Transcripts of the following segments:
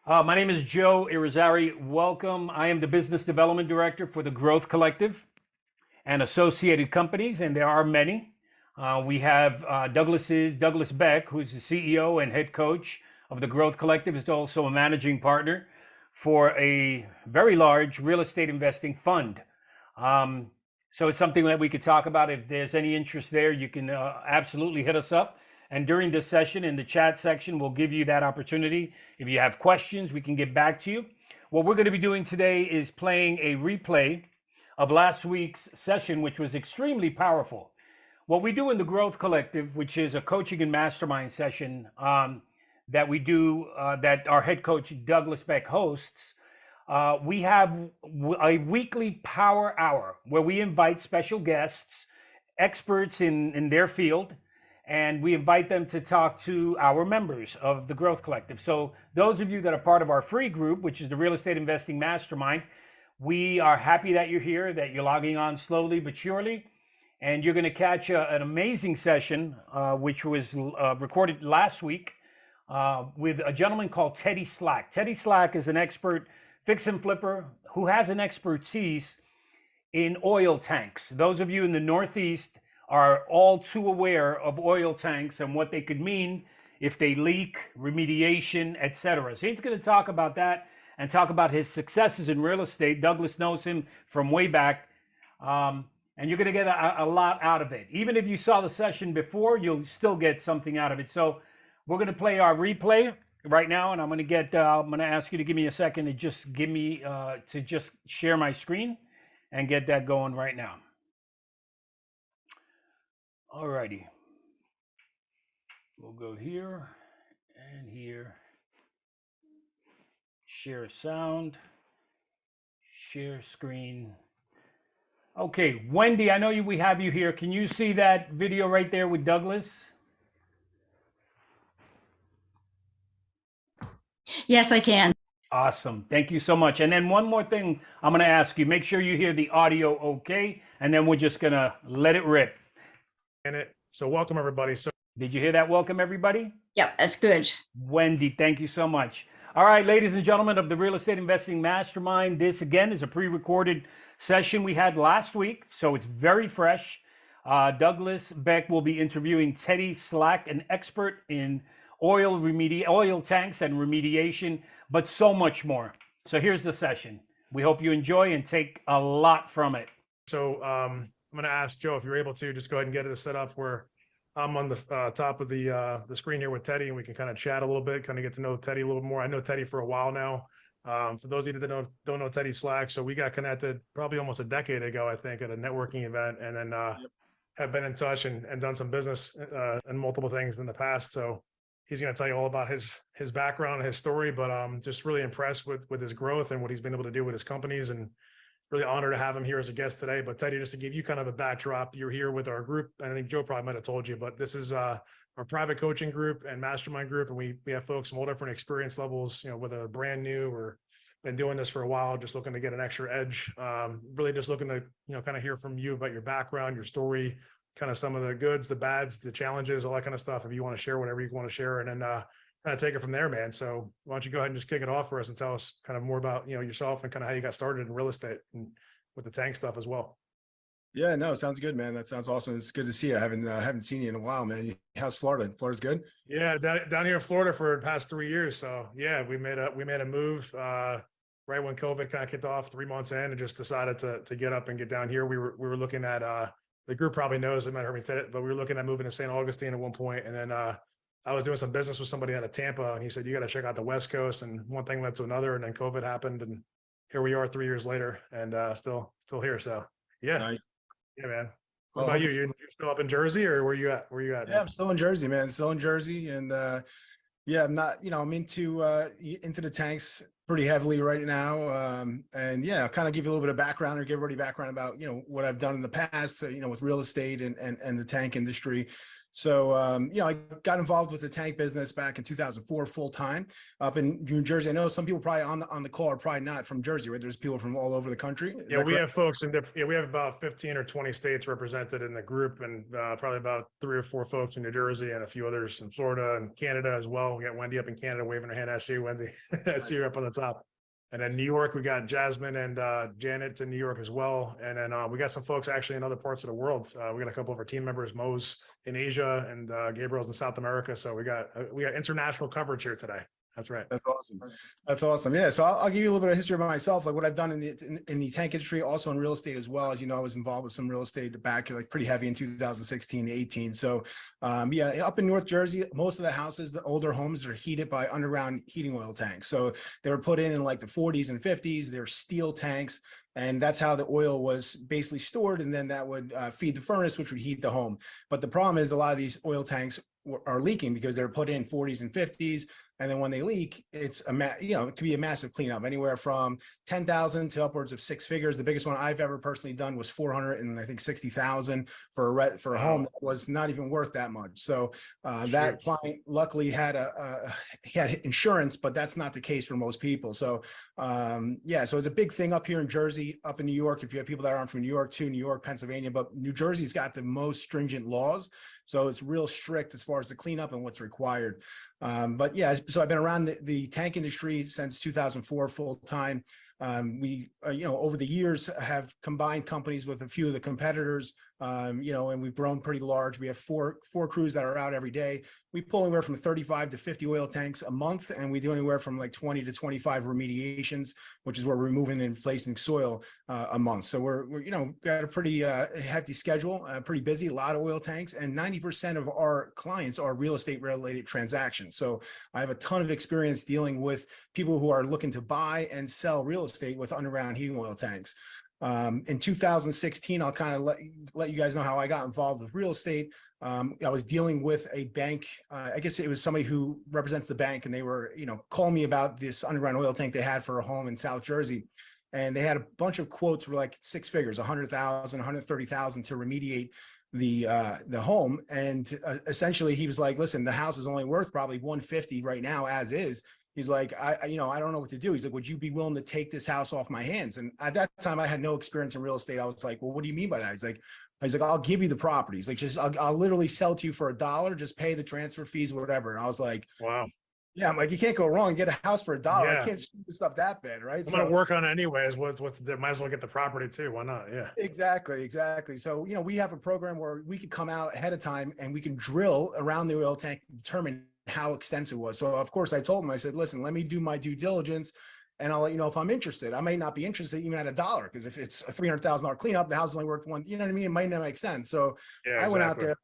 My name is Joe Irizarry. Welcome. I am the Business Development Director for the Growth Collective and associated companies, and there are many. We have Douglas Beck, who's the CEO and head coach of the Growth Collective, is also a managing partner for a very large real estate investing fund. Um, so it's something that we could talk about. If there's any interest there, you can absolutely hit us up. And during this session in the chat section, we'll give you that opportunity. If you have questions, we can get back to you. What we're going to be doing today is playing a replay of last week's session, which was extremely powerful. What we do in the Growth Collective, which is a coaching and mastermind session that we do, that our head coach Douglas Beck hosts, we have a weekly power hour where we invite special guests, experts in their field, and we invite them to talk to our members of the Growth Collective. So those of you that are part of our free group, which is the Real Estate Investing Mastermind, we are happy that you're here, that you're logging on slowly but surely, and you're going to catch an amazing session, which was recorded last week with a gentleman called Teddy Slack. Teddy Slack is an expert fix and flipper who has an expertise in oil tanks. Those of you in the Northeast are all too aware of oil tanks and what they could mean if they leak, remediation, etc. So he's going to talk about that and talk about his successes in real estate. Douglas knows him from way back, and you're going to get a lot out of it. Even if you saw the session before, you'll still get something out of it. So we're going to play our replay right now, and I'm going to ask you to give me a second to just share my screen and get that going right now. Alrighty, we'll go here and here. Share sound, share screen. Okay, Wendy, I know we have you here. Can you see that video right there with Douglas? Yes, I can. Awesome. Thank you so much. And then one more thing I'm going to ask you. Make sure you hear the audio okay, and then we're just going to let it rip. So welcome, everybody. So did you hear that? Welcome, everybody. Yep, that's good. Wendy, thank you so much. All right, ladies and gentlemen of the Real Estate Investing Mastermind, this again is a pre-recorded session we had last week, so it's very fresh. Douglas Beck will be interviewing Teddy Slack, an expert in oil tanks and remediation, but so much more. So here's the session. We hope you enjoy and take a lot from it. So I'm going to ask Joe if you're able to just go ahead and get it set up where I'm on the top of the screen here with Teddy, and we can kind of chat a little bit, kind of get to know Teddy a little more. I know Teddy for a while now. For those of you that don't know Teddy Slack, so we got connected probably almost a decade ago, I think, at a networking event, and then have been in touch and done some business and multiple things in the past. So he's going to tell you all about his background and his story, but I'm just really impressed with his growth and what he's been able to do with his companies, and really honored to have him here as a guest today. But Teddy, just to give you kind of a backdrop, you're here with our group. And I think Joe probably might have told you, but this is our private coaching group and mastermind group. And we have folks from all different experience levels, whether brand new or been doing this for a while, just looking to get an extra edge. Really just looking to, kind of hear from you about your background, your story, kind of some of the goods, the bads, the challenges, all that kind of stuff. If you want to share whatever you want to share, and then kind of take it from there, man. So why don't you go ahead and just kick it off for us and tell us kind of more about, yourself and kind of how you got started in real estate and with the tank stuff as well. Yeah, no, sounds good, man. That sounds awesome. It's good to see you. I haven't seen you in a while, man. How's Florida? Florida's good. Yeah, down here in Florida for the past 3 years. So yeah, we made a move right when COVID kind of kicked off 3 months in, and just decided to get up and get down here. We were looking at the group probably knows, it might have heard me say it, but we were looking at moving to St. Augustine at one point, and then I was doing some business with somebody out of Tampa, and he said, you got to check out the West Coast. And one thing led to another, and then COVID happened, and here we are 3 years later, and still here. So yeah, nice. Yeah, man. What about you? You're still up in Jersey, or where you at? Yeah, man? I'm still in Jersey, man. Still in Jersey, and yeah, I'm not. I'm into the tanks pretty heavily right now, and yeah, I'll kind of give you a little bit of background, or give everybody background about what I've done in the past, with real estate and the tank industry. So, I got involved with the tank business back in 2004 full time up in New Jersey. I know some people probably on the call are probably not from Jersey, right? There's people from all over the country. Is Yeah, that we correct? have folks in different, yeah, we have about 15 or 20 states represented in the group, and probably about 3 or 4 folks in New Jersey and a few others in Florida and Canada as well. We got Wendy up in Canada waving her hand. I see you, Wendy. I see you up on the top. And then New York, we got Jasmine and Janet in New York as well. And then we got some folks actually in other parts of the world. We got a couple of our team members, Mo's in Asia and Gabriel's in South America. So we got international coverage here today. That's right. That's awesome. That's awesome. Yeah. So I'll give you a little bit of history about myself, like what I've done in the tank industry, also in real estate as well. As you know, I was involved with some real estate back like pretty heavy in 2016, 18. So up in North Jersey, most of the houses, the older homes are heated by underground heating oil tanks. So they were put in like the 40s and 50s. They're steel tanks. And that's how the oil was basically stored. And then that would feed the furnace, which would heat the home. But the problem is a lot of these oil tanks are leaking because they're put in 40s and 50s. And then when they leak, it's it can be a massive cleanup, anywhere from 10,000 to upwards of 6 figures. The biggest one I've ever personally done was 460,000 for a home that was not even worth that much. So that client luckily had he had insurance, but that's not the case for most people. So so it's a big thing up here in Jersey, up in New York. If you have people that aren't from New York too, New York, Pennsylvania, but New Jersey's got the most stringent laws. So it's real strict as far as the cleanup and what's required. So I've been around the tank industry since 2004 full time. We over the years have combined companies with a few of the competitors, and we've grown pretty large. We have four crews that are out every day. We pull anywhere from 35 to 50 oil tanks a month, and we do anywhere from like 20 to 25 remediations, which is where we're removing and replacing soil a month. So we're got a pretty hefty schedule, pretty busy, a lot of oil tanks, and 90% of our clients are real estate related transactions. So I have a ton of experience dealing with people who are looking to buy and sell real estate with underground heating oil tanks. In 2016, I'll kind of let you guys know how I got involved with real estate. I was dealing with a bank. I guess it was somebody who represents the bank, and they were, calling me about this underground oil tank they had for a home in South Jersey. And they had a bunch of quotes for like 6 figures, 100,000, 130,000 to remediate the home. And essentially he was like, listen, the house is only worth probably 150 right now as is. He's like, I don't know what to do. He's like, would you be willing to take this house off my hands? And at that time I had no experience in real estate. I was like, well, what do you mean by that? He's like, I'll give you the property. He's like, I'll literally sell to you for $1, just pay the transfer fees, whatever. And I was like, wow. Yeah, I'm like, you can't go wrong. Get a house for $1. Yeah. I can't screw this stuff that bad, right? I'm gonna work on it anyways. Might as well get the property too. Why not? Yeah. Exactly. So, we have a program where we could come out ahead of time and we can drill around the oil tank, determine how extensive it was. So of course I told him, I said, listen, let me do my due diligence and I'll let you know if I'm interested. I may not be interested even at $1, because if it's a $300,000 cleanup, the house is only worth one, you know what I mean? It might not make sense. So I went out there,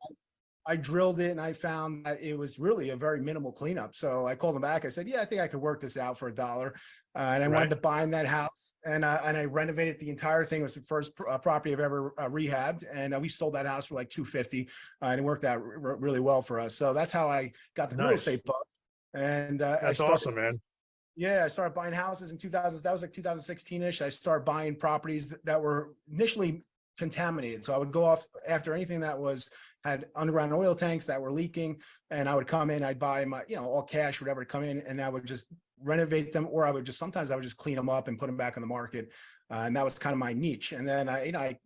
I drilled it, and I found that it was really a very minimal cleanup. So I called him back. I said, yeah, I think I could work this out for $1. And I wanted to buy in that house, and I renovated the entire thing. It was the first property I've ever rehabbed. And we sold that house for like $250, and it worked out really well for us. So that's how I got the real estate bug. And that's awesome, man. Yeah, I started buying houses in 2000. That was like 2016-ish. I started buying properties that were initially contaminated. So I would go off after anything that had underground oil tanks that were leaking, and I would come in, I'd buy my, all cash, whatever, to come in, and I would just renovate them, or sometimes I would just clean them up and put them back on the market. And that was kind of my niche. And then I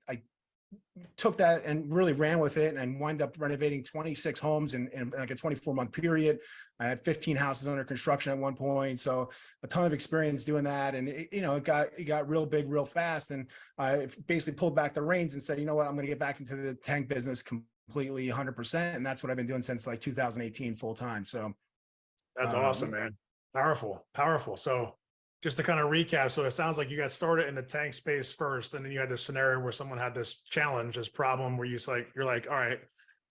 took that and really ran with it and wind up renovating 26 homes in like a 24-month period. I had 15 houses under construction at one point. So a ton of experience doing that. And it got real big, real fast. And I basically pulled back the reins and said, you know what, I'm going to get back into the tank business completely 100%. And that's what I've been doing since like 2018 full time. So that's awesome, man. Powerful. So just to kind of recap, so it sounds like you got started in the tank space first, and then you had this scenario where someone had this challenge, this problem, where you're like, all right,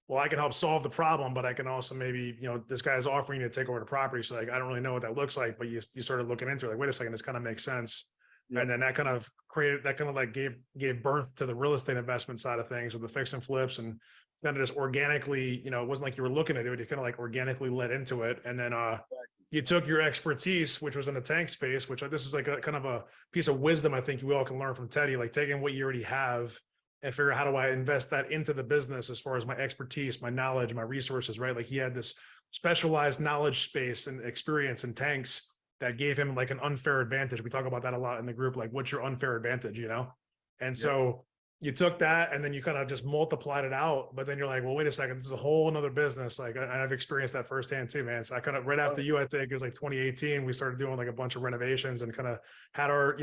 well, I can help solve the problem, but I can also maybe, this guy's offering you to take over the property. So like, I don't really know what that looks like, but you started looking into it, like, wait a second, this kind of makes sense. Yeah. And then that kind of gave birth to the real estate investment side of things with the fix and flips, and kind of just organically, it wasn't like you were looking at it, you kind of like organically led into it. And then, you took your expertise, which was in the tank space, which this is like a kind of a piece of wisdom I think you all can learn from Teddy, like taking what you already have and figure out how do I invest that into the business as far as my expertise, my knowledge, my resources, right? Like he had this specialized knowledge space and experience in tanks that gave him like an unfair advantage. We talk about that a lot in the group, like what's your unfair advantage, you know? And Yep. so you took that and then you kind of just multiplied it out, but then you're like, well, wait a second, this is a whole nother business. Like I've experienced that firsthand too, man. So I kind of right after you, I think it was like 2018, we started doing like a bunch of renovations and kind of had our,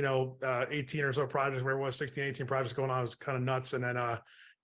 18 or so projects, where it was 16, 18 projects going on. It was kind of nuts. And then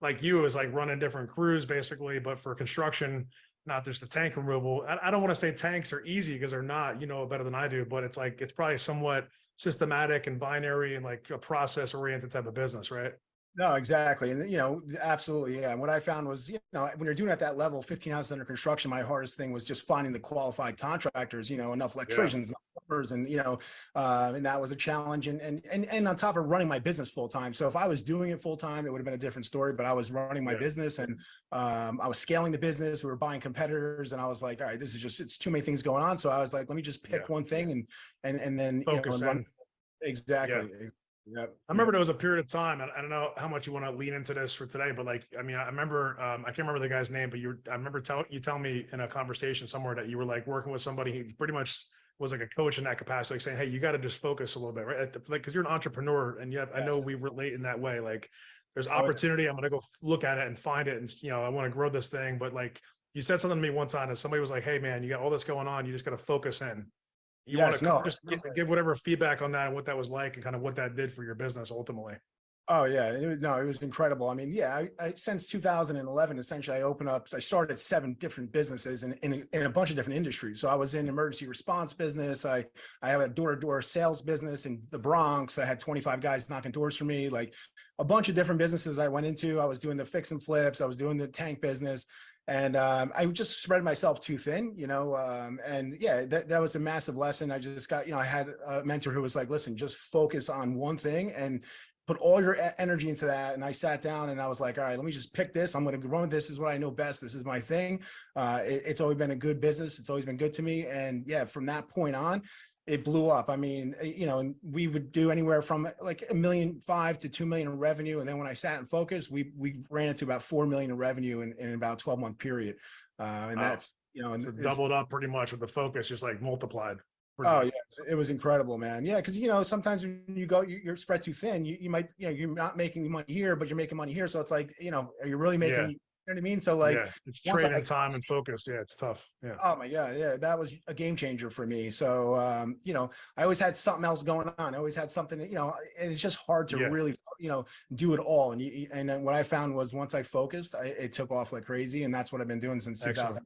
like you, it was like running different crews basically, but for construction, not just the tank removal. I don't want to say tanks are easy because they're not, you know, better than I do, but it's like, it's probably somewhat systematic and binary and like a process oriented type of business, right? No, exactly. And, absolutely. Yeah. And what I found was, when you're doing at that level, 15 houses under construction, my hardest thing was just finding the qualified contractors, enough electricians, enough plumbers, and, and that was a challenge. And on top of running my business full time. So if I was doing it full time, it would have been a different story, but I was running my business and I was scaling the business. We were buying competitors and I was like, all right, this is just, it's too many things going on. So I was like, let me just pick one thing and then, Focus and run. in. Exactly. Yeah. Yep. I remember there was a period of time, and I don't know how much you want to lean into this for today, but like, I mean, I remember, I can't remember the guy's name, but I remember you tell me in a conversation somewhere that you were like working with somebody who pretty much was like a coach in that capacity, like saying, hey, you got to just focus a little bit, right? Like, cause you're an entrepreneur and yet I know we relate in that way. Like there's opportunity. I'm going to go look at it and find it. And, I want to grow this thing. But like you said something to me one time and somebody was like, hey man, you got all this going on. You just got to focus in. You want to just give whatever feedback on that and what that was like and kind of what that did for your business ultimately. Oh yeah, it was incredible. I mean, yeah, I since 2011, essentially, I started 7 different businesses in a bunch of different industries. So I was in emergency response business. I have a door-to-door sales business in the Bronx. I had 25 guys knocking doors for me, like a bunch of different businesses I went into. I was doing the fix and flips. I was doing the tank business. And I just spread myself too thin, and yeah, that was a massive lesson. I just got, I had a mentor who was like, listen, just focus on one thing and put all your energy into that. And I sat down and I was like, all right, let me just pick this. I'm going to run with this. This is what I know best. This is my thing. It's always been a good business. It's always been good to me. And yeah, from that point on, it blew up. I mean, and we would do anywhere from like $1.5 million to $2 million in revenue. And then when I sat and focused, we ran into about $4 million in revenue in about 12-month period. And that's, so doubled up pretty much with the focus, just like multiplied. Oh yeah, it was incredible, man. Yeah, because sometimes when you go, you're spread too thin. You might, you're not making money here, but you're making money here. So it's like, are you really making? You know what I mean? So like, it's trading time and focus. Yeah, it's tough. Yeah. Oh my God, yeah, that was a game changer for me. So I always had something else going on. I always had something, and it's just hard to really, do it all. And then what I found was once I focused, it took off like crazy, and that's what I've been doing since 2000.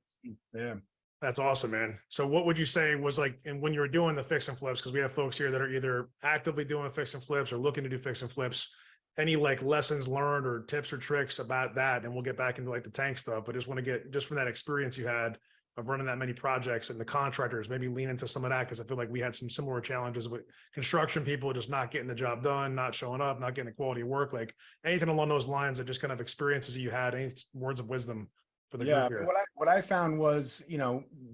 Yeah. That's awesome, man. So what would you say was like, and when you were doing the fix and flips, because we have folks here that are either actively doing fix and flips or looking to do fix and flips, any like lessons learned or tips or tricks about that? And we'll get back into like the tank stuff, but just want to get just from that experience you had of running that many projects and the contractors, maybe lean into some of that. Cause I feel like we had some similar challenges with construction people just not getting the job done, not showing up, not getting the quality of work, like anything along those lines that just kind of experiences you had, any words of wisdom for the group here? What I found was,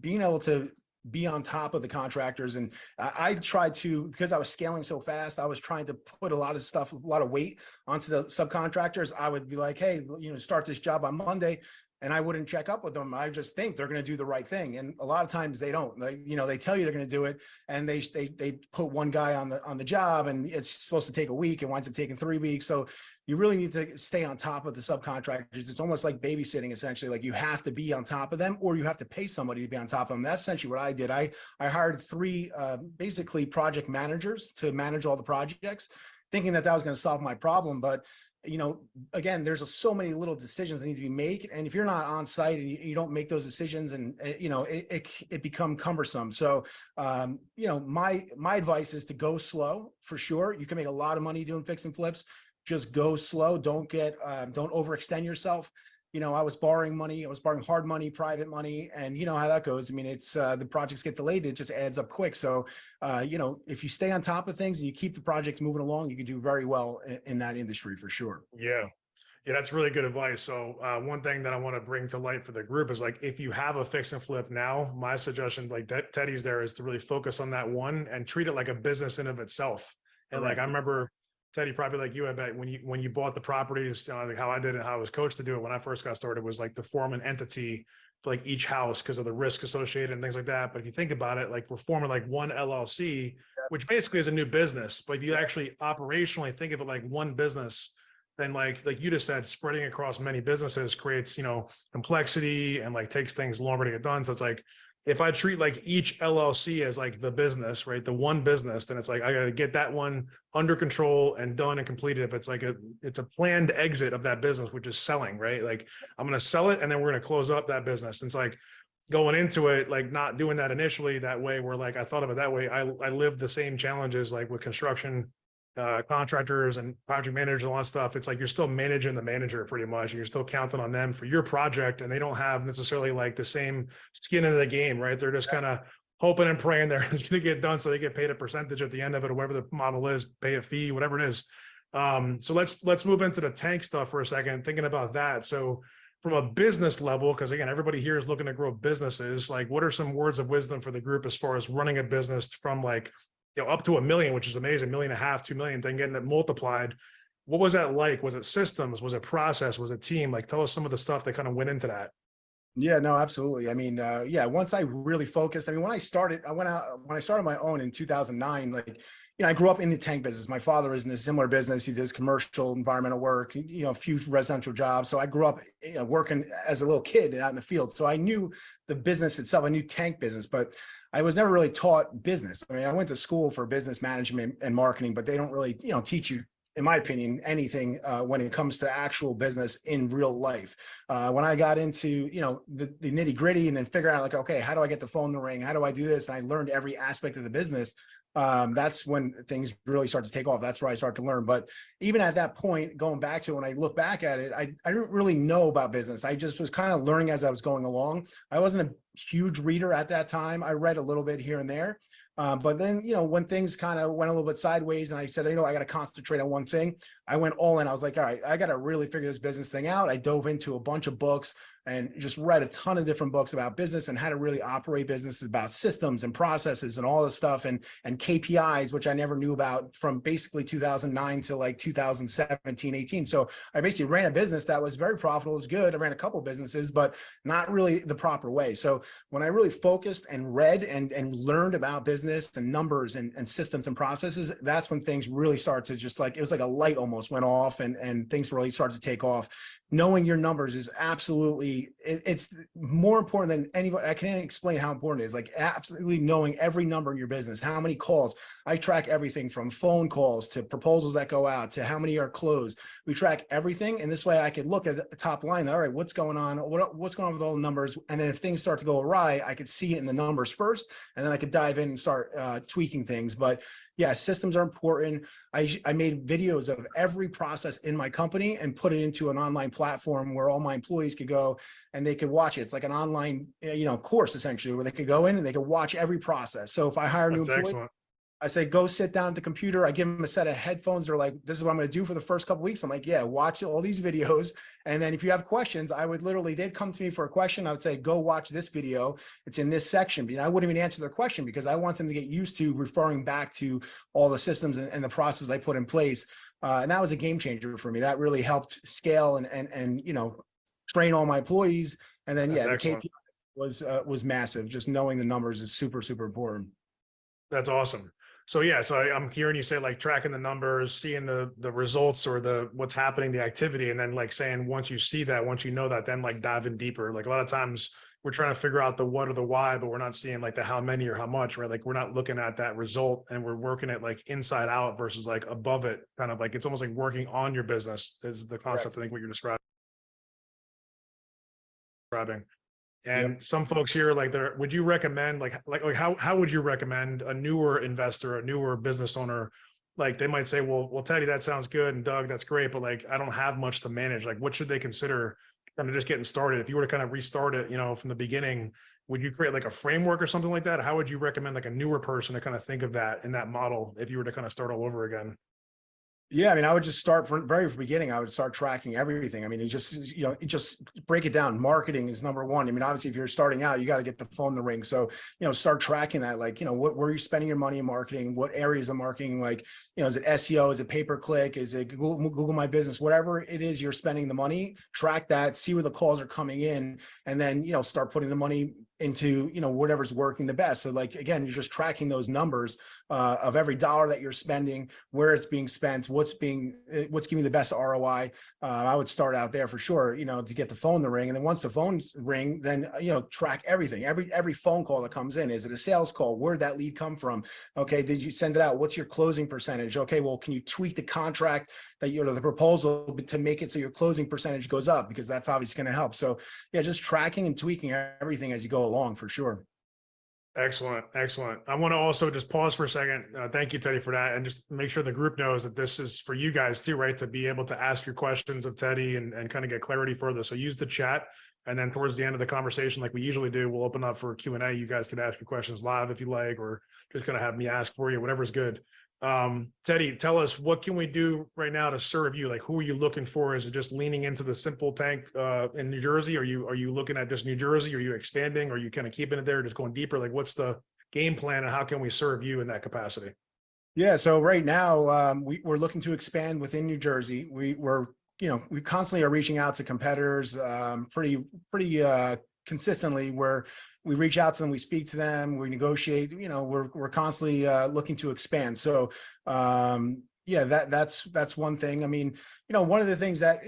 being able to be on top of the contractors. And I tried to, because I was scaling so fast, I was trying to put a lot of weight onto the subcontractors. I would be like, hey, start this job on Monday. And I wouldn't check up with them. I just think they're going to do the right thing. And a lot of times they don't. They tell you they're going to do it, and they put one guy on the job, and it's supposed to take a week. It winds up taking 3 weeks. So you really need to stay on top of the subcontractors. It's almost like babysitting, essentially. Like you have to be on top of them, or you have to pay somebody to be on top of them. That's essentially what I did. I hired 3 basically project managers to manage all the projects, thinking that was going to solve my problem. But again, there's so many little decisions that need to be made. And if you're not on site and you don't make those decisions, and it become cumbersome. So, my advice is to go slow for sure. You can make a lot of money doing fix and flips. Just go slow. Don't overextend yourself. I was borrowing money. I was borrowing hard money, private money, and you know how that goes. I mean, it's the projects get delayed. It just adds up quick. So, if you stay on top of things and you keep the projects moving along, you can do very well in that industry for sure. Yeah. Yeah, that's really good advice. So one thing that I want to bring to light for the group is like, if you have a fix and flip now, my suggestion, like Teddy's there, is to really focus on that one and treat it like a business in of itself. And like, I remember Teddy, probably like you, I bet when you bought the properties, like how I did it, how I was coached to do it when I first got started was like to form an entity for like each house because of the risk associated and things like that. But if you think about it, like we're forming like one LLC, which basically is a new business. But if you actually operationally think of it like one business, then like you just said, spreading across many businesses creates, complexity and like takes things longer to get done. So it's like, if I treat like each LLC as like the business, right? The one business, then it's like, I got to get that one under control and done and completed. If it's like it's a planned exit of that business, which is selling, right? Like I'm going to sell it and then we're going to close up that business. And it's like going into it, like not doing that initially that way, where like, I thought of it that way. I lived the same challenges, like with construction, contractors and project managers and all that stuff. It's like you're still managing the manager pretty much, and you're still counting on them for your project, and they don't have necessarily like the same skin in the game, right? They're just kind of hoping and praying there it's going to get done, so they get paid a percentage at the end of it, or whatever the model is, pay a fee, whatever it is. So let's move into the tank stuff for a second, thinking about that. So from a business level, because again, everybody here is looking to grow businesses, like what are some words of wisdom for the group as far as running a business from like up to $1 million, which is amazing, $1.5 million, 2 million, then getting it multiplied. What was that like? Was it systems? Was it process? Was it team? Like, tell us some of the stuff that kind of went into that. Yeah, no, absolutely. I mean, once I really focused, I mean, when I started my own in 2009, like, I grew up in the tank business. My father was in a similar business. He does commercial environmental work, a few residential jobs. So I grew up working as a little kid out in the field. So I knew the business itself. I knew tank business, but I was never really taught business. I mean, I went to school for business management and marketing, but they don't really, teach you, in my opinion, anything when it comes to actual business in real life. When I got into, the nitty gritty and then figure out like, okay, how do I get the phone to ring? How do I do this? And I learned every aspect of the business. That's when things really start to take off. That's where I start to learn. But even at that point, going back to when I look back at it, I didn't really know about business. I just was kind of learning as I was going along. I wasn't a huge reader at that time. I read a little bit here and there. But then, when things kind of went a little bit sideways and I said, I got to concentrate on one thing, I went all in. I was like, all right, I got to really figure this business thing out. I dove into a bunch of books and just read a ton of different books about business and how to really operate businesses, about systems and processes and all this stuff and KPIs, which I never knew about from basically 2009 to like 2017, 18. So I basically ran a business that was very profitable, was good. I ran a couple of businesses, but not really the proper way. So when I really focused and read and learned about business and numbers and systems and processes, that's when things really started to just like, it was like a light almost went off and things really started to take off. Knowing your numbers is absolutely, it's more important than anybody. I can't explain how important it is. Like absolutely knowing every number in your business, how many calls. I track everything from phone calls to proposals that go out to how many are closed. We track everything. And this way I could look at the top line. All right, what's going on? What's going on with all the numbers? And then if things start to go awry, I could see it in the numbers first, and then I could dive in and start tweaking things. But yeah, systems are important. I made videos of every process in my company and put it into an online platform where all my employees could go and they could watch it. It's like an online, course essentially, where they could go in and they could watch every process. So if I hire a new employee, Excellent. I say, go sit down at the computer. I give them a set of headphones. They're like, this is what I'm going to do for the first couple of weeks. I'm like, yeah, watch all these videos. And then if you have questions, they'd come to me for a question. I would say, go watch this video. It's in this section. But I wouldn't even answer their question because I want them to get used to referring back to all the systems and the process I put in place. And that was a game changer for me. That really helped scale and train all my employees. And then, That's the excellent. KPI was massive. Just knowing the numbers is super, super important. That's awesome. So yeah, so I'm hearing you say like tracking the numbers, seeing the results or what's happening, the activity, and then like saying once you see that, once you know that, then like diving deeper. Like a lot of times we're trying to figure out the what or the why, but we're not seeing like the how many or how much, right? Like we're not looking at that result and we're working it like inside out versus like above it, kind of like it's almost like working on your business is the concept. Correct. I think what you're describing. And some folks here, like, would you recommend, like how would you recommend a newer investor, a newer business owner, like they might say, well, Teddy, that sounds good, and Doug, that's great, but like I don't have much to manage. Like, what should they consider kind of just getting started? If you were to kind of restart it, from the beginning, would you create like a framework or something like that? How would you recommend like a newer person to kind of think of that in that model if you were to kind of start all over again? Yeah, I mean, I would just start from very beginning. I would start tracking everything. I mean, it just break it down. Marketing is number one. I mean, obviously, if you're starting out, you got to get the phone in the ring. So, start tracking that. Like, where are you spending your money in marketing? What areas of marketing? Like, is it SEO? Is it pay per click? Is it Google My Business? Whatever it is, you're spending the money. Track that. See where the calls are coming in, and then start putting the money into whatever's working the best. So, like, again, you're just tracking those numbers of every dollar that you're spending, where it's being spent, what's giving the best ROI. I would start out there for sure, to get the phone to ring. And then once the phones ring, then, track everything, every phone call that comes in. Is it a sales call? Where'd that lead come from? Okay. Did you send it out? What's your closing percentage? Okay. Well, can you tweak the contract that the proposal to make it so your closing percentage goes up? Because that's obviously going to help. So yeah, just tracking and tweaking everything as you go along for sure. Excellent. Excellent. I want to also just pause for a second. Thank you, Teddy, for that. And just make sure the group knows that this is for you guys too, right? To be able to ask your questions of Teddy and kind of get clarity further. So use the chat. And then towards the end of the conversation, like we usually do, we'll open up for Q&A. You guys can ask your questions live if you like, or just kind of have me ask for you, whatever's good. Teddy, tell us, what can we do right now to serve you? Like, who are you looking for? Is it just leaning into the simple tank in New Jersey? Are you looking at just New Jersey? Are you expanding? Are you kind of keeping it there, just going deeper? Like, what's the game plan and how can we serve you in that capacity? Yeah. So right now, we're looking to expand within New Jersey. We constantly are reaching out to competitors pretty consistently, where we reach out to them, we speak to them, we negotiate, we're constantly looking to expand. So yeah, that's one thing. I mean, one of the things that,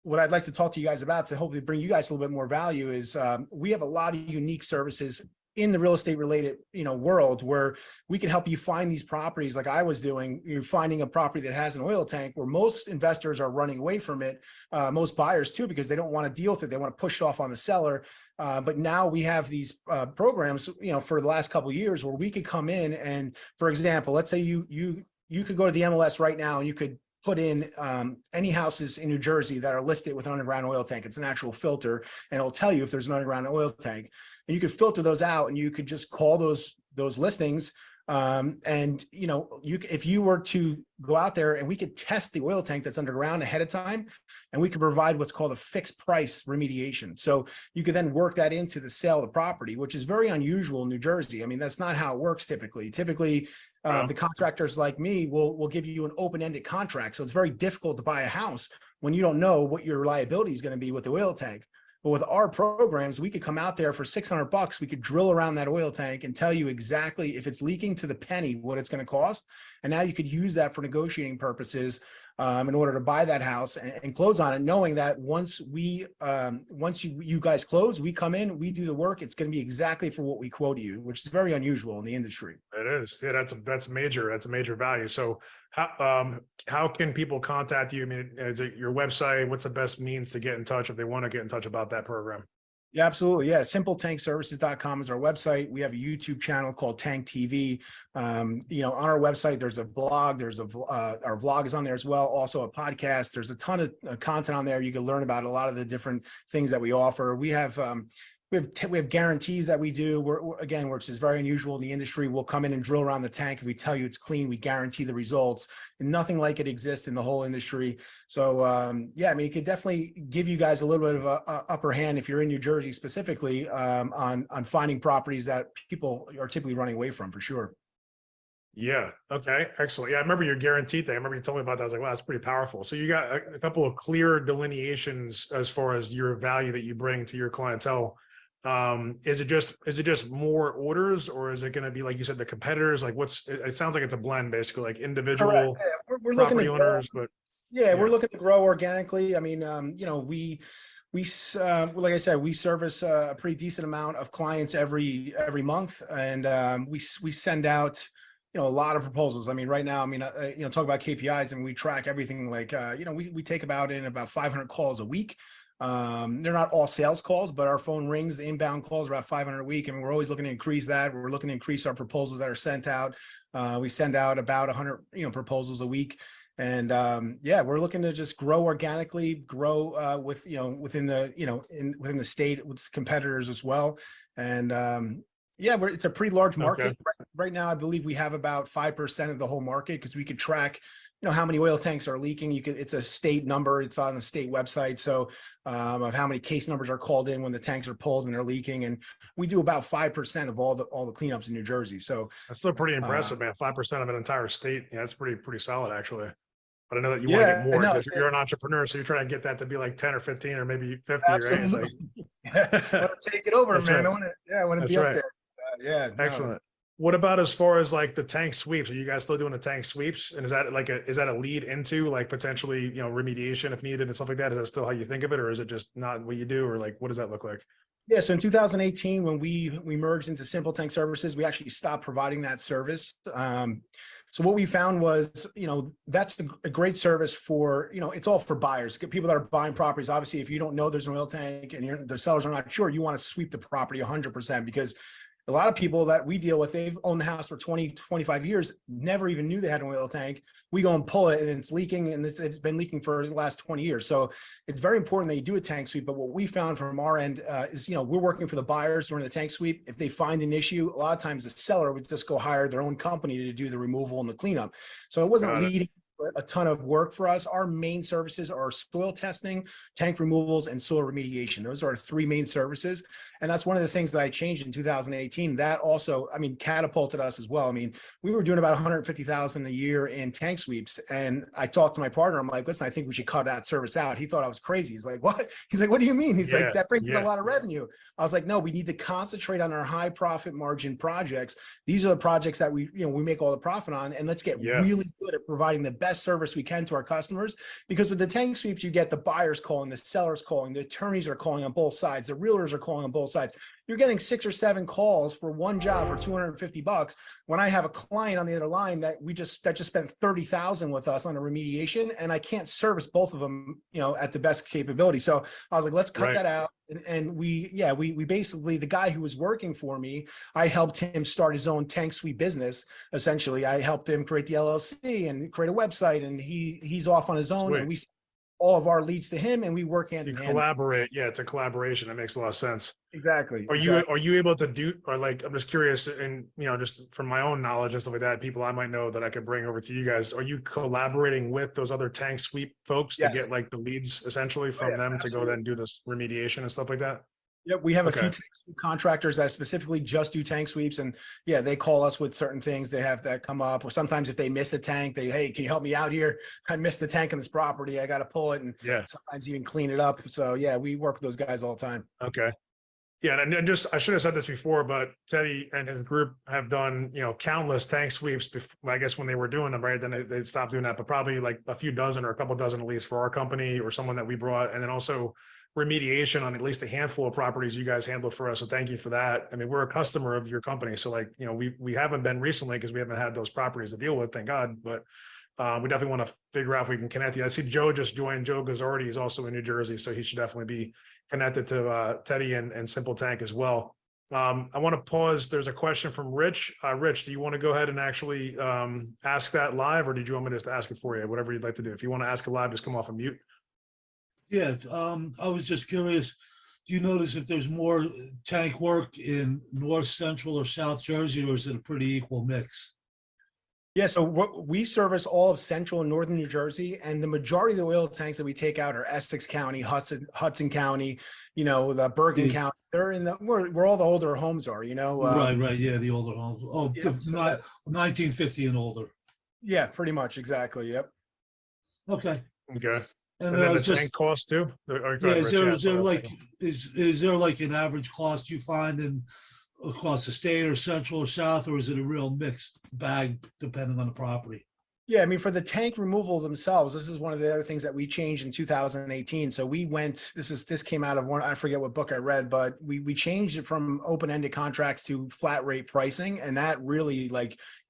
what I'd like to talk to you guys about to hopefully bring you guys a little bit more value is we have a lot of unique services in the real estate related, world, where we can help you find these properties. Like I was doing, you're finding a property that has an oil tank, where most investors are running away from it. Most buyers too, because they don't want to deal with it. They want to push it off on the seller. But now we have these programs, for the last couple of years, where we could come in and, for example, let's say you could go to the MLS right now and you could put in any houses in New Jersey that are listed with an underground oil tank. It's an actual filter, and it'll tell you if there's an underground oil tank. And you could filter those out, and you could just call those listings. And if you were to go out there, and we could test the oil tank that's underground ahead of time, and we could provide what's called a fixed price remediation. So you could then work that into the sale of the property, which is very unusual in New Jersey. I mean, that's not how it works typically. The contractors like me will give you an open-ended contract. So it's very difficult to buy a house when you don't know what your liability is going to be with the oil tank. But with our programs, we could come out there for $600. We could drill around that oil tank and tell you exactly, if it's leaking to the penny, what it's going to cost. And now you could use that for negotiating purposes in order to buy that house and close on it, knowing that once you guys close, we come in, we do the work. It's going to be exactly for what we quote you, which is very unusual in the industry. It is. Yeah, that's major. That's a major value. So how can people contact you? I mean, is it your website? What's the best means to get in touch if they want to get in touch about that program? Yeah, absolutely. Yeah. SimpleTankServices.com is our website. We have a YouTube channel called Tank TV. On our website, there's a blog, our vlog is on there as well. Also a podcast. There's a ton of content on there. You can learn about a lot of the different things that we offer. We have guarantees that we do, which is very unusual in the industry. We'll come in and drill around the tank. If we tell you it's clean, we guarantee the results, and nothing like it exists in the whole industry. So yeah, I mean, it could definitely give you guys a little bit of a upper hand if you're in New Jersey specifically on finding properties that people are typically running away from, for sure. Yeah. Okay. Excellent. Yeah. I remember your guarantee thing. I remember you told me about that. I was like, wow, that's pretty powerful. So you got a couple of clear delineations as far as your value that you bring to your clientele. Is it just more orders, or is it going to be, like you said, the competitors? Like it sounds like it's a blend, basically, like individual yeah, we're looking property to owners, grow. but Yeah, we're looking to grow organically. I mean, like I said, we service a pretty decent amount of clients every month, and we send out a lot of proposals. I mean, right now, talk about KPIs, and we track everything. Like we take about 500 calls a week. They're not all sales calls, but our phone rings, the inbound calls are about 500 a week. And we're always looking to increase that. We're looking to increase our proposals that are sent out. We send out about 100, proposals a week. And yeah, we're looking to just grow organically, grow within the state with competitors as well. And Yeah, it's a pretty large market. Okay. Right now, I believe we have about 5% of the whole market because we could track, how many oil tanks are leaking. It's a state number. It's on the state website. So of how many case numbers are called in when the tanks are pulled and they're leaking. And we do about 5% of all the cleanups in New Jersey. So That's still pretty impressive, man. 5% of an entire state. Yeah, that's pretty solid actually. But I know that you want to get yeah, more. no, 'Cause you're an entrepreneur, so you're trying to get that to be like 10 or 15 or maybe 50, right? It's absolutely. like I want to take it over, That's man. right. I want to That's be up right. there. Yeah, no, Excellent. What about as far as like the tank sweeps? Are you guys still doing the tank sweeps? And is that a lead into like potentially, remediation if needed and stuff like that? Is that still how you think of it, or is it just not what you do, or like what does that look like? Yeah, so in 2018, when we merged into Simple Tank Services, we actually stopped providing that service. So what we found was, that's a great service for, it's all for buyers, people that are buying properties. Obviously, if you don't know there's an oil tank and the sellers are not sure, you want to sweep the property 100% because a lot of people that we deal with, they've owned the house for 20, 25 years, never even knew they had an oil tank. We go and pull it and it's leaking, and it's been leaking for the last 20 years. So it's very important that you do a tank sweep. But what we found from our end is, we're working for the buyers during the tank sweep. If they find an issue, a lot of times the seller would just go hire their own company to do the removal and the cleanup. So it wasn't leading a ton of work for us. Our main services are soil testing, tank removals, and soil remediation. Those are our three main services. And that's one of the things that I changed in 2018. That also, catapulted us as well. We were doing about 150,000 a year in tank sweeps. And I talked to my partner. I'm like, listen, I think we should cut that service out. He thought I was crazy. He's like, what? He's like, what do you mean? He's like, that brings in a lot of revenue. I was like, no, we need to concentrate on our high profit margin projects. These are the projects that we make all the profit on. And let's get really good at providing the best service we can to our customers. Because with the tank sweeps, you get the buyers calling, the sellers calling, the attorneys are calling on both sides, the realtors are calling on both sides. You're getting 6 or 7 calls for one job for $250. When I have a client on the other line that just spent $30,000 with us on a remediation, and I can't service both of them, at the best capability. So I was like, let's cut that out. And we basically, the guy who was working for me, I helped him start his own tank sweep business. Essentially, I helped him create the LLC and create a website, and he's off on his own. Sweet. And we all of our leads to him, and we work hand in hand. Collaborate. Yeah, it's a collaboration. That makes a lot of sense. Exactly. Are you able to do, or like, I'm just curious, and just from my own knowledge and stuff like that, people I might know that I could bring over to you guys, are you collaborating with those other tank sweep folks to get like the leads essentially from them to go then do this remediation and stuff like that? Yeah, we have a few tank sweep contractors that specifically just do tank sweeps, and they call us with certain things they have that come up. Or sometimes if they miss a tank, hey, can you help me out here? I missed the tank in this property. I got to pull it, and sometimes even clean it up. So we work with those guys all the time. Okay. Yeah, and I should have said this before, but Teddy and his group have done, countless tank sweeps before, I guess when they were doing them, right? Then they stopped doing that, but probably like a few dozen or a couple dozen at least for our company or someone that we brought. And then also remediation on at least a handful of properties you guys handled for us. So thank you for that. We're a customer of your company. So like, we haven't been recently because we haven't had those properties to deal with, thank God. But we definitely want to figure out if we can connect you. I see Joe just joined. Joe Gazzardi is also in New Jersey, so he should definitely be connected to Teddy and Simple Tank as well. I want to pause. There's a question from Rich. Rich, do you want to go ahead and actually ask that live, or did you want me just to ask it for you? Whatever you'd like to do. If you want to ask it live, just come off of mute. Yeah, I was just curious. Do you notice if there's more tank work in North, Central, or South Jersey, or is it a pretty equal mix? Yeah, so we service all of Central and Northern New Jersey, and the majority of the oil tanks that we take out are Essex County, Hudson County, the Bergen County. They're in where all the older homes are, Right, yeah, the older homes. Oh, not 1950 and older. Yeah, pretty much, exactly. Yep. Okay. And then the tank cost too. Is there like an average cost you find in across the state or Central or South, or is it a real mixed bag depending on the property? Yeah, for the tank removal themselves, this is one of the other things that we changed in 2018. So we went, this came out of one, I forget what book I read, but we changed it from open-ended contracts to flat rate pricing. And that really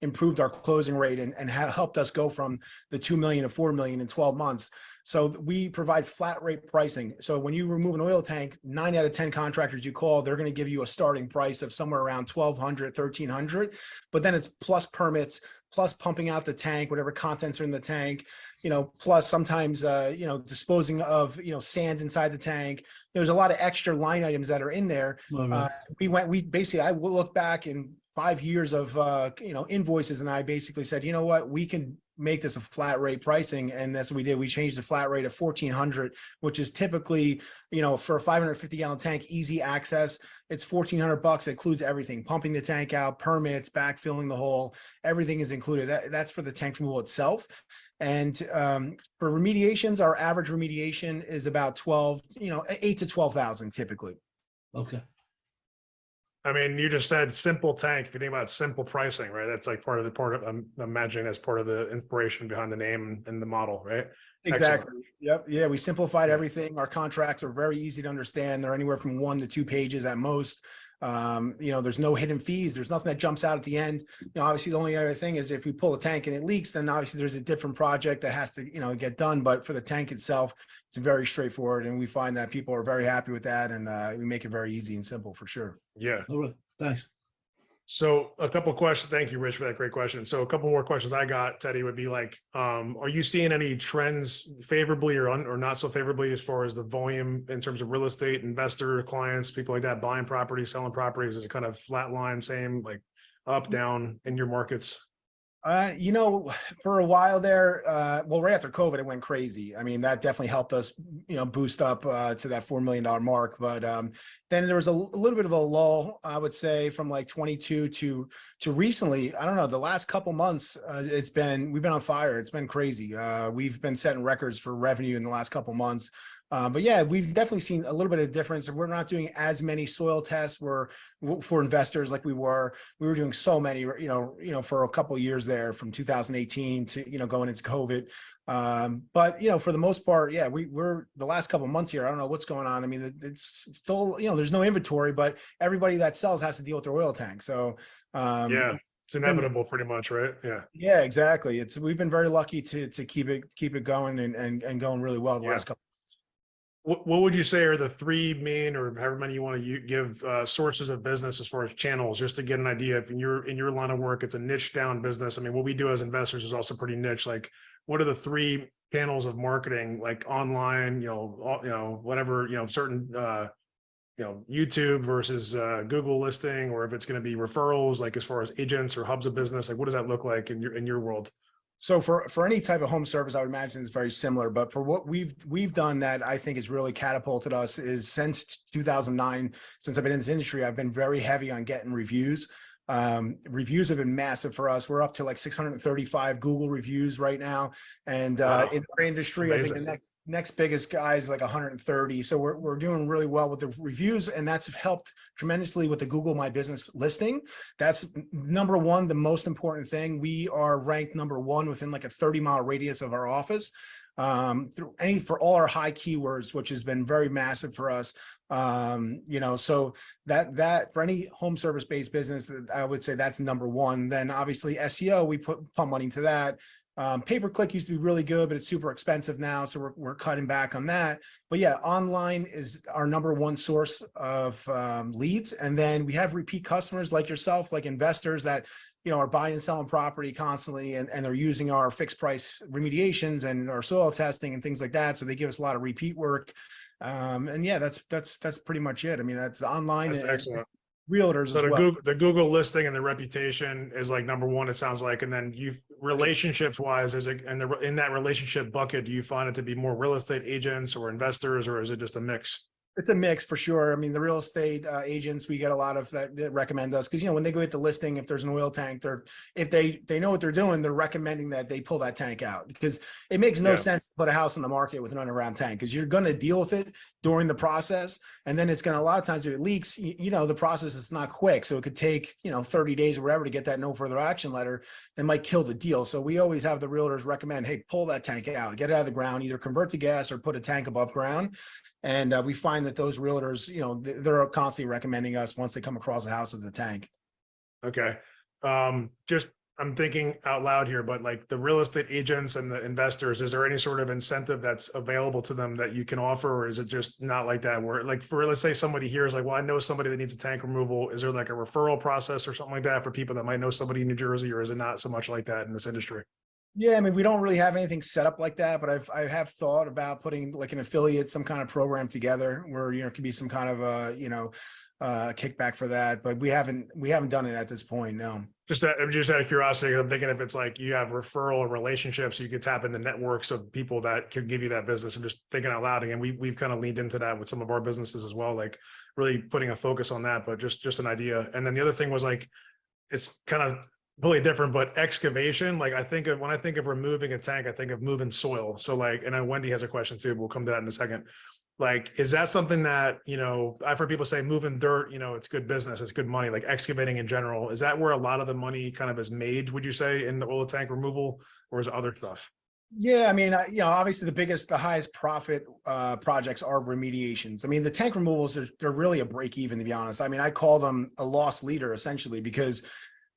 improved our closing rate and helped us go from the 2 million to 4 million in 12 months. So we provide flat rate pricing. So when you remove an oil tank, 9 out of 10 contractors you call, they're going to give you a starting price of somewhere around 1,200, 1,300, but then it's plus permits, plus pumping out the tank, whatever contents are in the tank, plus sometimes, disposing of, sand inside the tank. There's a lot of extra line items that are in there. I will look back in 5 years of, invoices, and I basically said, you know what, we can make this a flat rate pricing. And that's what we did. We changed the flat rate of 1,400, which is typically, for a 550 gallon tank, easy access. It's $1,400. It includes everything: pumping the tank out, permits, backfilling the hole, everything is included. That's for the tank removal itself. And for remediations, our average remediation is about 8 to 12,000 typically. Okay. I mean, you just said simple tank. If you think about simple pricing, right? That's like I'm imagining that's part of the inspiration behind the name and the model, right? Exactly. Excellent. Yep. Yeah. We simplified everything. Our contracts are very easy to understand. They're anywhere from 1 to 2 pages at most. There's no hidden fees. There's nothing that jumps out at the end. Obviously the only other thing is if we pull a tank and it leaks, then obviously there's a different project that has to, get done. But for the tank itself, it's very straightforward. And we find that people are very happy with that. And we make it very easy and simple for sure. Yeah. All right. Thanks. So a couple of questions. Thank you, Rich, for that great question. So a couple more questions I got, Teddy, would be like, are you seeing any trends favorably or not so favorably as far as the volume in terms of real estate, investor clients, people like that, buying properties, selling properties? Is it kind of flat line, same, like up, down in your markets? For a while there, right after COVID, it went crazy. I mean, that definitely helped us, boost up to that $4 million mark. But then there was a little bit of a lull, I would say, from like 22 to recently. I don't know, the last couple months, we've been on fire. It's been crazy. We've been setting records for revenue in the last couple months. But yeah, we've definitely seen a little bit of difference. We're not doing as many soil tests for investors like we were doing so many, for a couple of years there from 2018 to, going into COVID. But, for the most part, yeah, we're the last couple of months here. I don't know what's going on. I mean, it's still, there's no inventory, but everybody that sells has to deal with their oil tank. So, yeah. It's inevitable pretty much, right? Yeah. Yeah, exactly. We've been very lucky to keep it going and going really well the last couple. What would you say are the 3 main, or however many you want to give, sources of business as far as channels, just to get an idea? If in your line of work, it's a niche down business. I mean, what we do as investors is also pretty niche. Like, what are the 3 channels of marketing, like online, whatever, certain, YouTube versus Google listing, or if it's going to be referrals, like as far as agents or hubs of business, like what does that look like in your world? So for any type of home service, I would imagine it's very similar. But for what we've done that I think has really catapulted us is since 2009, since I've been in this industry, I've been very heavy on getting reviews. Reviews have been massive for us. We're up to like 635 Google reviews right now. And Wow. In our industry, I think the next biggest guy is like 130. So we're doing really well with the reviews, and that's helped tremendously with the Google My Business listing. That's number one, the most important thing. We are ranked number 1 within like a 30-mile radius of our office, for all our high keywords, which has been very massive for us. So that for any home service based business, I would say that's number 1. Then obviously SEO, we pump money into that. Pay-per-click used to be really good, but it's super expensive now. So we're cutting back on that. But yeah, online is our number 1 source of leads. And then we have repeat customers like yourself, like investors that, are buying and selling property constantly, and they're using our fixed price remediations and our soil testing and things like that. So they give us a lot of repeat work. And yeah, that's pretty much it. I mean, that's online. That's excellent. Realtors so as well. The Google listing and the reputation is like number 1, it sounds like. And then relationships wise, in that relationship bucket, do you find it to be more real estate agents or investors, or is it just a mix? It's a mix for sure. I mean, the real estate agents, we get a lot of that recommend us because, when they go get the listing, if there's an oil tank, if they know what they're doing, they're recommending that they pull that tank out, because it makes no sense to put a house on the market with an underground tank, because you're going to deal with it during the process. And then it's going to, a lot of times if it leaks, the process is not quick. So it could take, 30 days or whatever to get that no further action letter. That might kill the deal. So we always have the realtors recommend, hey, pull that tank out, get it out of the ground, either convert to gas or put a tank above ground. And we find that those realtors, they're constantly recommending us once they come across a house with a tank. Okay. I'm thinking out loud here, but like the real estate agents and the investors, is there any sort of incentive that's available to them that you can offer, or is it just not like that? Where like for, let's say somebody here is like, well, I know somebody that needs a tank removal. Is there like a referral process or something like that for people that might know somebody in New Jersey, or is it not so much like that in this industry? Yeah, I mean, we don't really have anything set up like that, but I have thought about putting like an affiliate, some kind of program together where, it could be some kind of kickback for that, but we haven't done it at this point. No. Just out of curiosity, I'm thinking if it's like you have referral relationships, you could tap into networks of people that could give you that business. I'm just thinking out loud. Again, we've kind of leaned into that with some of our businesses as well, like really putting a focus on that, but just an idea. And then the other thing was like, it's kind of really different, but excavation, like when I think of removing a tank, I think of moving soil. So like, and then Wendy has a question too, but we'll come to that in a second. Like, is that something that, I've heard people say moving dirt, it's good business, it's good money, like excavating in general. Is that where a lot of the money kind of is made, would you say, in the oil tank removal, or is it other stuff? Yeah, I mean, obviously the highest profit projects are remediations. I mean, the tank removals, they're really a break even, to be honest. I mean, I call them a loss leader essentially, because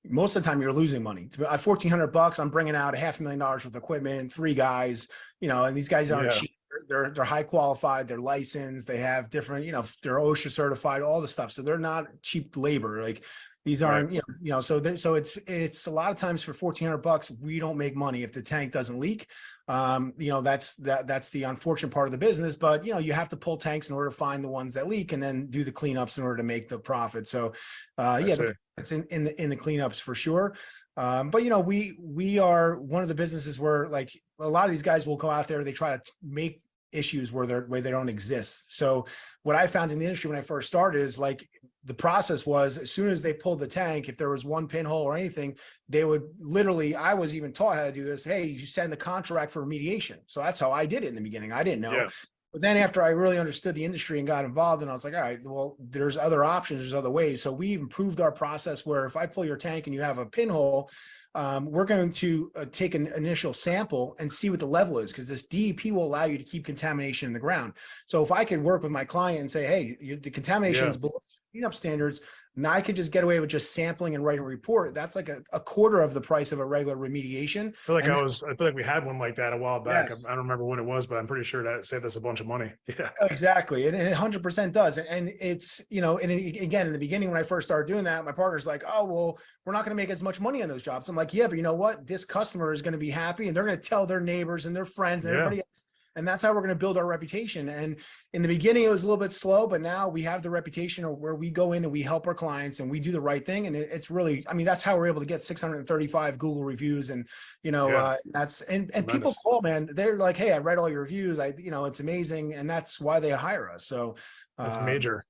most of the time you're losing money. At $1,400, I'm bringing out $500,000 worth of equipment, 3 guys, and these guys aren't cheap. They're high qualified, they're licensed, they have different, they're OSHA certified, all the stuff. So they're not cheap labor. Like these aren't, so it's a lot of times for $1,400, we don't make money if the tank doesn't leak. That's the unfortunate part of the business, but you have to pull tanks in order to find the ones that leak and then do the cleanups in order to make the profit. So it's in the cleanups for sure. But we are one of the businesses where like a lot of these guys will go out there, they try to make issues where they don't exist. So what I found in the industry when I first started is like the process was, as soon as they pulled the tank, if there was one pinhole or anything, they would literally, I was even taught how to do this. Hey, you send the contract for remediation. So that's how I did it in the beginning. I didn't know. Yeah. But then after I really understood the industry and got involved, and I was like, all right, well, there's other options, there's other ways. So we improved our process where if I pull your tank and you have a pinhole, we're going to take an initial sample and see what the level is, because this DEP will allow you to keep contamination in the ground. So if I could work with my client and say, hey, the contamination is below cleanup standards, now I could just get away with just sampling and writing a report. That's like a quarter of the price of a regular remediation. I feel like we had one like that a while back. Yes. I don't remember what it was, but I'm pretty sure that saved us a bunch of money. Yeah, exactly. And it 100% does. And it's, and again, in the beginning, when I first started doing that, my partner's like, oh, well, we're not going to make as much money on those jobs. I'm like, yeah, but you know what? This customer is going to be happy and they're going to tell their neighbors and their friends and everybody else. And that's how we're going to build our reputation. And in the beginning, it was a little bit slow, but now we have the reputation of where we go in and we help our clients and we do the right thing. And it's really, I mean, that's how we're able to get 635 Google reviews. And, and people call, man, they're like, hey, I read all your reviews. It's amazing. And that's why they hire us. So that's major.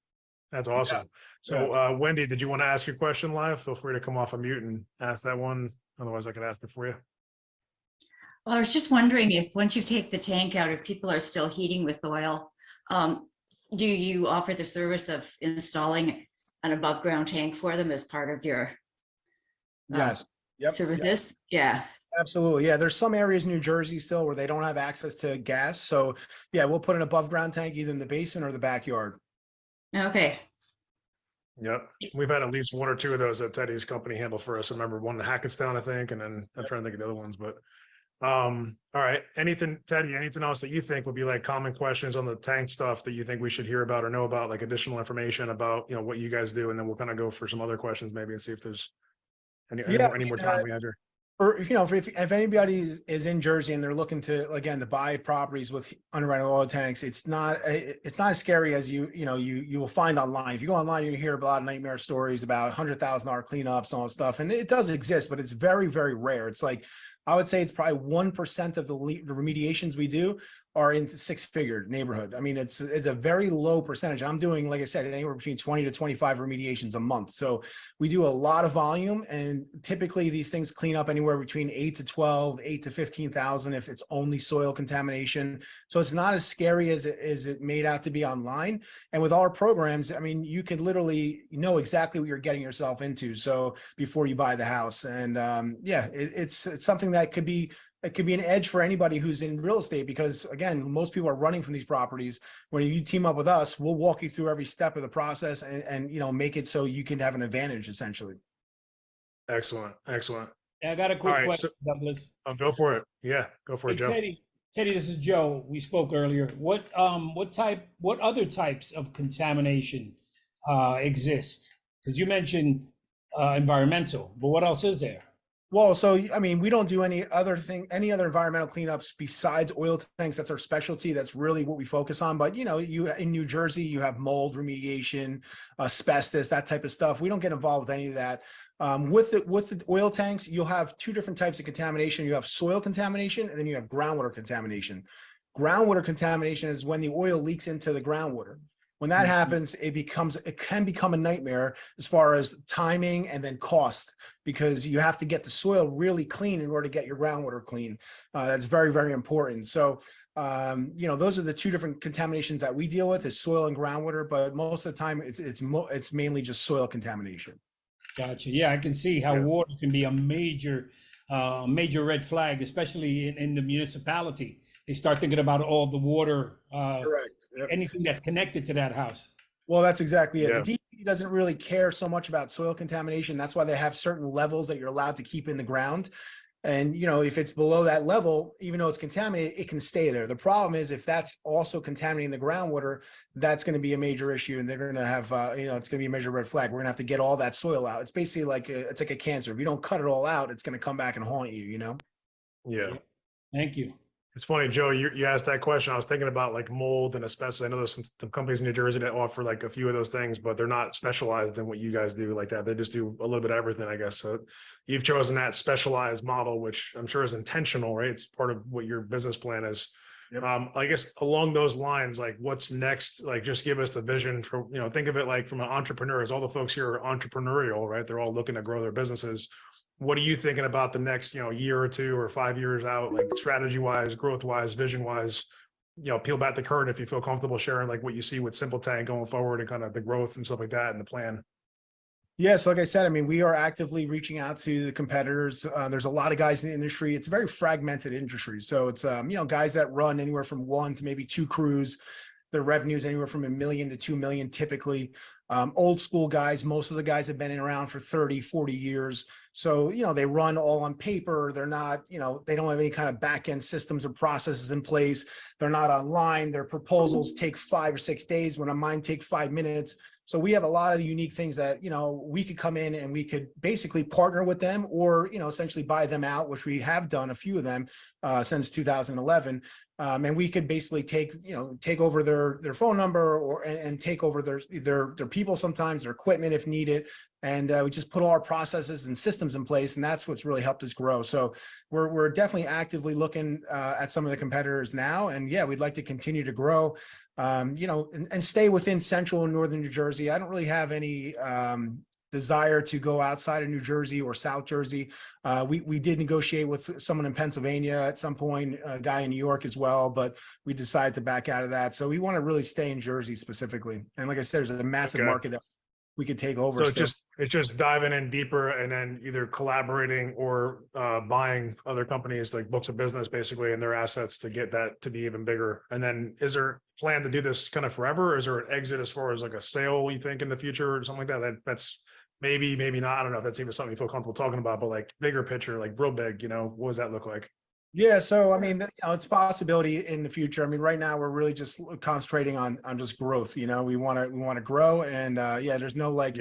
That's awesome. Yeah. So Wendy, did you want to ask your question live? Feel free to come off a mute and ask that one. Otherwise I could ask it for you. Well, I was just wondering if once you take the tank out, if people are still heating with oil, do you offer the service of installing an above ground tank for them as part of your services? Yeah. Absolutely. Yeah. There's some areas in New Jersey still where they don't have access to gas. So yeah, we'll put an above ground tank either in the basement or the backyard. Okay. Yep. We've had at least 1 or 2 of those that Teddy's company handled for us. I remember one in Hackettstown, I think, and then I'm trying to think of the other ones, but all right. Teddy, anything else that you think would be like common questions on the tank stuff that you think we should hear about or know about, like additional information about, what you guys do? And then we'll kind of go for some other questions maybe and see if there's any more time we have here. Or if anybody is in Jersey and they're looking to, again, to buy properties with underground oil tanks, it's not as scary as you will find online. If you go online, you hear a lot of nightmare stories about $100,000 cleanups and all that stuff. And it does exist, but it's very, very rare. It's like, I would say it's probably 1% of the remediations we do are in 6-figure neighborhood. I mean, it's a very low percentage. I'm doing, like I said, anywhere between 20 to 25 remediations a month. So we do a lot of volume, and typically these things clean up anywhere between 8 to 12, 8 to 15,000 if it's only soil contamination. So it's not as scary as it made out to be online. And with our programs, I mean, you can literally know exactly what you're getting yourself into. So before you buy the house, and it's something that could be an edge for anybody who's in real estate, because again, most people are running from these properties. When you team up with us, we'll walk you through every step of the process and make it so you can have an advantage essentially. Excellent. I got a All quick right, question, so Douglas. go for it. Yeah, go for it, Hey, Joe. Teddy, this is Joe. We spoke earlier. What other types of contamination exist? Because you mentioned environmental, but what else is there? Well, so I mean, we don't do any other environmental cleanups besides oil tanks. That's our specialty. That's really what we focus on. But you know, you in New Jersey, you have mold remediation, asbestos, that type of stuff. We don't get involved with any of that. With the oil tanks, you'll have two different types of contamination. You have soil contamination, and then you have groundwater contamination. Groundwater contamination is when the oil leaks into the groundwater. When that happens, it can become a nightmare as far as timing and then cost, because you have to get the soil really clean in order to get your groundwater clean. That's very, very important. So, you know, those are the two different contaminations that we deal with, is soil and groundwater. But most of the time, it's mainly just soil contamination. Gotcha. Yeah, I can see how Yeah. water can be a major red flag, especially in the municipality. They start thinking about all the water, Correct. Yep. anything that's connected to that house. Well, that's exactly it. Yeah. The DEP doesn't really care so much about soil contamination. That's why they have certain levels that you're allowed to keep in the ground. And, you know, if it's below that level, even though it's contaminated, it can stay there. The problem is if that's also contaminating the groundwater, that's going to be a major issue. And they're going to have, you know, it's going to be a major red flag. We're going to have to get all that soil out. It's basically like it's like a cancer. If you don't cut it all out, it's going to come back and haunt you, you know? Yeah. Thank you. It's funny, Joe, you asked that question. I was thinking about like mold and asbestos. I know there's some companies in New Jersey that offer like a few of those things, but they're not specialized in what you guys do like that. They just do a little bit of everything, I guess. So you've chosen that specialized model, which I'm sure is intentional, right? It's part of what your business plan is. Yep. I guess along those lines, like what's next? Like just give us the vision for, you know, think of it like from an entrepreneur, as all the folks here are entrepreneurial, right? They're all looking to grow their businesses. What are you thinking about the next, you know, year or two or 5 years out, like strategy wise, growth wise, vision wise? You know, peel back the curtain if you feel comfortable sharing like what you see with Simple Tank going forward and kind of the growth and stuff like that and the plan. Yeah, so like I said, I mean, we are actively reaching out to the competitors. There's a lot of guys in the industry. It's a very fragmented industry. So it's, you know, guys that run anywhere from 1 to maybe 2 crews. Their revenues anywhere from $1 million to $2 million typically. Old school guys, most of the guys have been around for 30, 40 years. So, you know, they run all on paper. They're not, you know, they don't have any kind of back end systems or processes in place. They're not online. Their proposals take 5 or 6 days when mine take 5 minutes. So we have a lot of unique things that, you know, we could come in and we could basically partner with them or, you know, essentially buy them out, which we have done a few of them since 2011. And we could basically take over their phone number and take over their people, sometimes their equipment if needed. And we just put all our processes and systems in place. And that's what's really helped us grow. So we're definitely actively looking at some of the competitors now. And yeah, we'd like to continue to grow, you know, and stay within central and northern New Jersey. I don't really have any desire to go outside of New Jersey or South Jersey. We did negotiate with someone in Pennsylvania at some point, a guy in New York as well, but we decided to back out of that. So we want to really stay in Jersey specifically. And like I said, there's a massive market that we could take over. So it's just diving in deeper and then either collaborating or buying other companies like books of business basically and their assets to get that to be even bigger. And then is there a plan to do this kind of forever? Or is there an exit as far as like a sale you think in the future or something like that? That's maybe not. I don't know if that's even something you feel comfortable talking about, but like bigger picture, like real big, you know, what does that look like? Yeah, so I mean, you know, it's a possibility in the future. I mean, right now we're really just concentrating on just growth. You know, we want to grow, and yeah, there's no like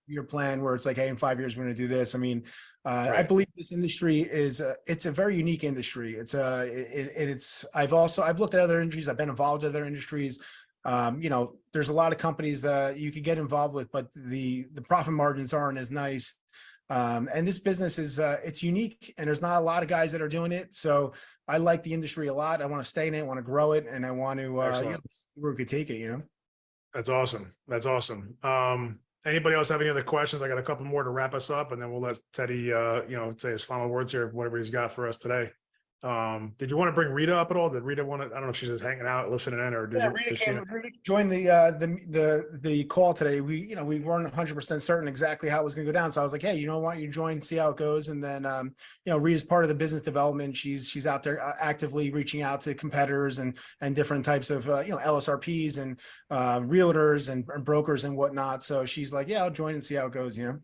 your plan where it's like, hey, in 5 years we're going to do this. I mean, I believe this industry is it's a very unique industry. It's I've looked at other industries. I've been involved in other industries. You know, there's a lot of companies that you could get involved with, but the profit margins aren't as nice. And this business is it's unique and there's not a lot of guys that are doing it. So I like the industry a lot. I want to stay in it, I want to grow it, and I want to you know, see where we could take it, you know. That's awesome. That's awesome. Anybody else have any other questions? I got a couple more to wrap us up and then we'll let Teddy you know, say his final words here, whatever he's got for us today. Did you want to bring Rita up at all? Did Rita want to, I don't know if she's just hanging out, listening in, or did you? Rita joined the call today. We weren't 100% certain exactly how it was going to go down. So I was like, hey, you know, why don't you join, see how it goes? And then, you know, Rita's part of the business development. She's out there actively reaching out to competitors and different types of, you know, LSRPs and realtors and brokers and whatnot. So she's like, yeah, I'll join and see how it goes, you know?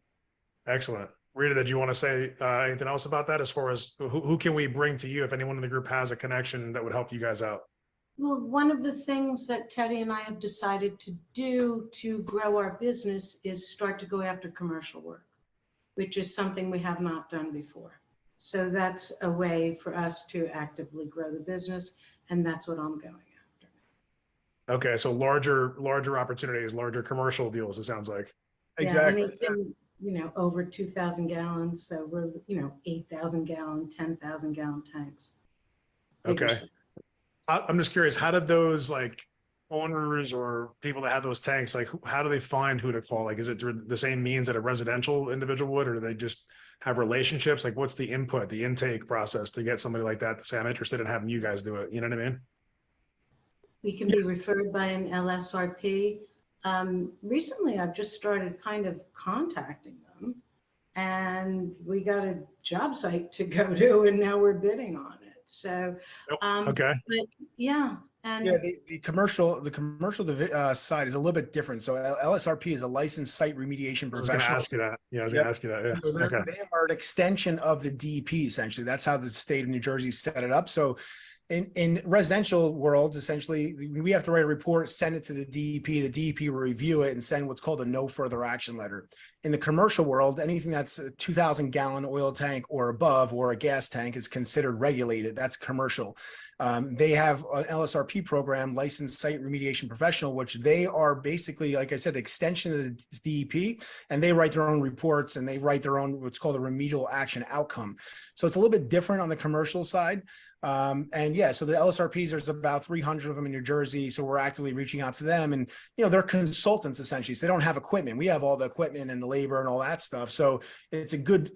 Excellent. Rita, did you want to say anything else about that as far as who can we bring to you if anyone in the group has a connection that would help you guys out? Well, one of the things that Teddy and I have decided to do to grow our business is start to go after commercial work, which is something we have not done before. So that's a way for us to actively grow the business, and that's what I'm going after. Okay, so larger opportunities, larger commercial deals, it sounds like. Exactly. Yeah, anything, over 2,000 gallons. So we're, 8,000 gallon, 10,000 gallon tanks. Bigger Okay. size. I'm just curious, how did those like owners or people that have those tanks, like how do they find who to call? Like, is it through the same means that a residential individual would, or do they just have relationships? Like, what's the input, the intake process to get somebody like that to say, I'm interested in having you guys do it? You know what I mean? We can be referred by an LSRP. Recently, I've just started kind of contacting them, and we got a job site to go to, and now we're bidding on it. So, Okay. but yeah, and Yeah, the commercial side is a little bit different. So LSRP is a licensed site remediation I was going to professional. ask you that. Yeah, I was Yep. going to ask you that. Yeah. So Okay. they are an extension of the DEP, essentially. That's how the state of New Jersey set it up. So in residential world, essentially, we have to write a report, send it to the DEP. The DEP will review it and send what's called a no further action letter. In the commercial world, anything that's a 2,000 gallon oil tank or above, or a gas tank, is considered regulated. That's commercial. They have an LSRP program, licensed site remediation professional, which they are basically, like I said, extension of the DEP, and they write their own reports and they write their own what's called a remedial action outcome. So it's a little bit different on the commercial side. And yeah, so the LSRPs, there's about 300 of them in New Jersey. So we're actively reaching out to them, and they're consultants essentially. So they don't have equipment. We have all the equipment and the labor and all that stuff. So it's a good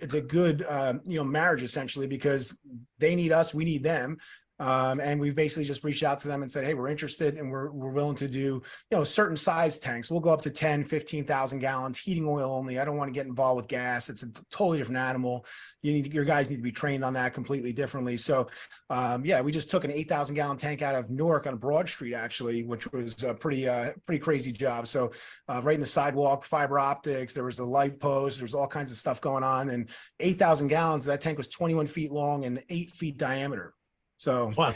marriage essentially, because they need us, we need them. And we've basically just reached out to them and said, hey, we're interested and we're willing to do, certain size tanks. We'll go up to 10, 15,000 gallons, heating oil only. I don't want to get involved with gas. It's a totally different animal. Your guys need to be trained on that completely differently. So, yeah, we just took an 8,000 gallon tank out of Newark on Broad Street, actually, which was a pretty crazy job. So right in the sidewalk, fiber optics, there was a light post, there's all kinds of stuff going on. And 8,000 gallons, that tank was 21 feet long and 8 feet diameter. So wow.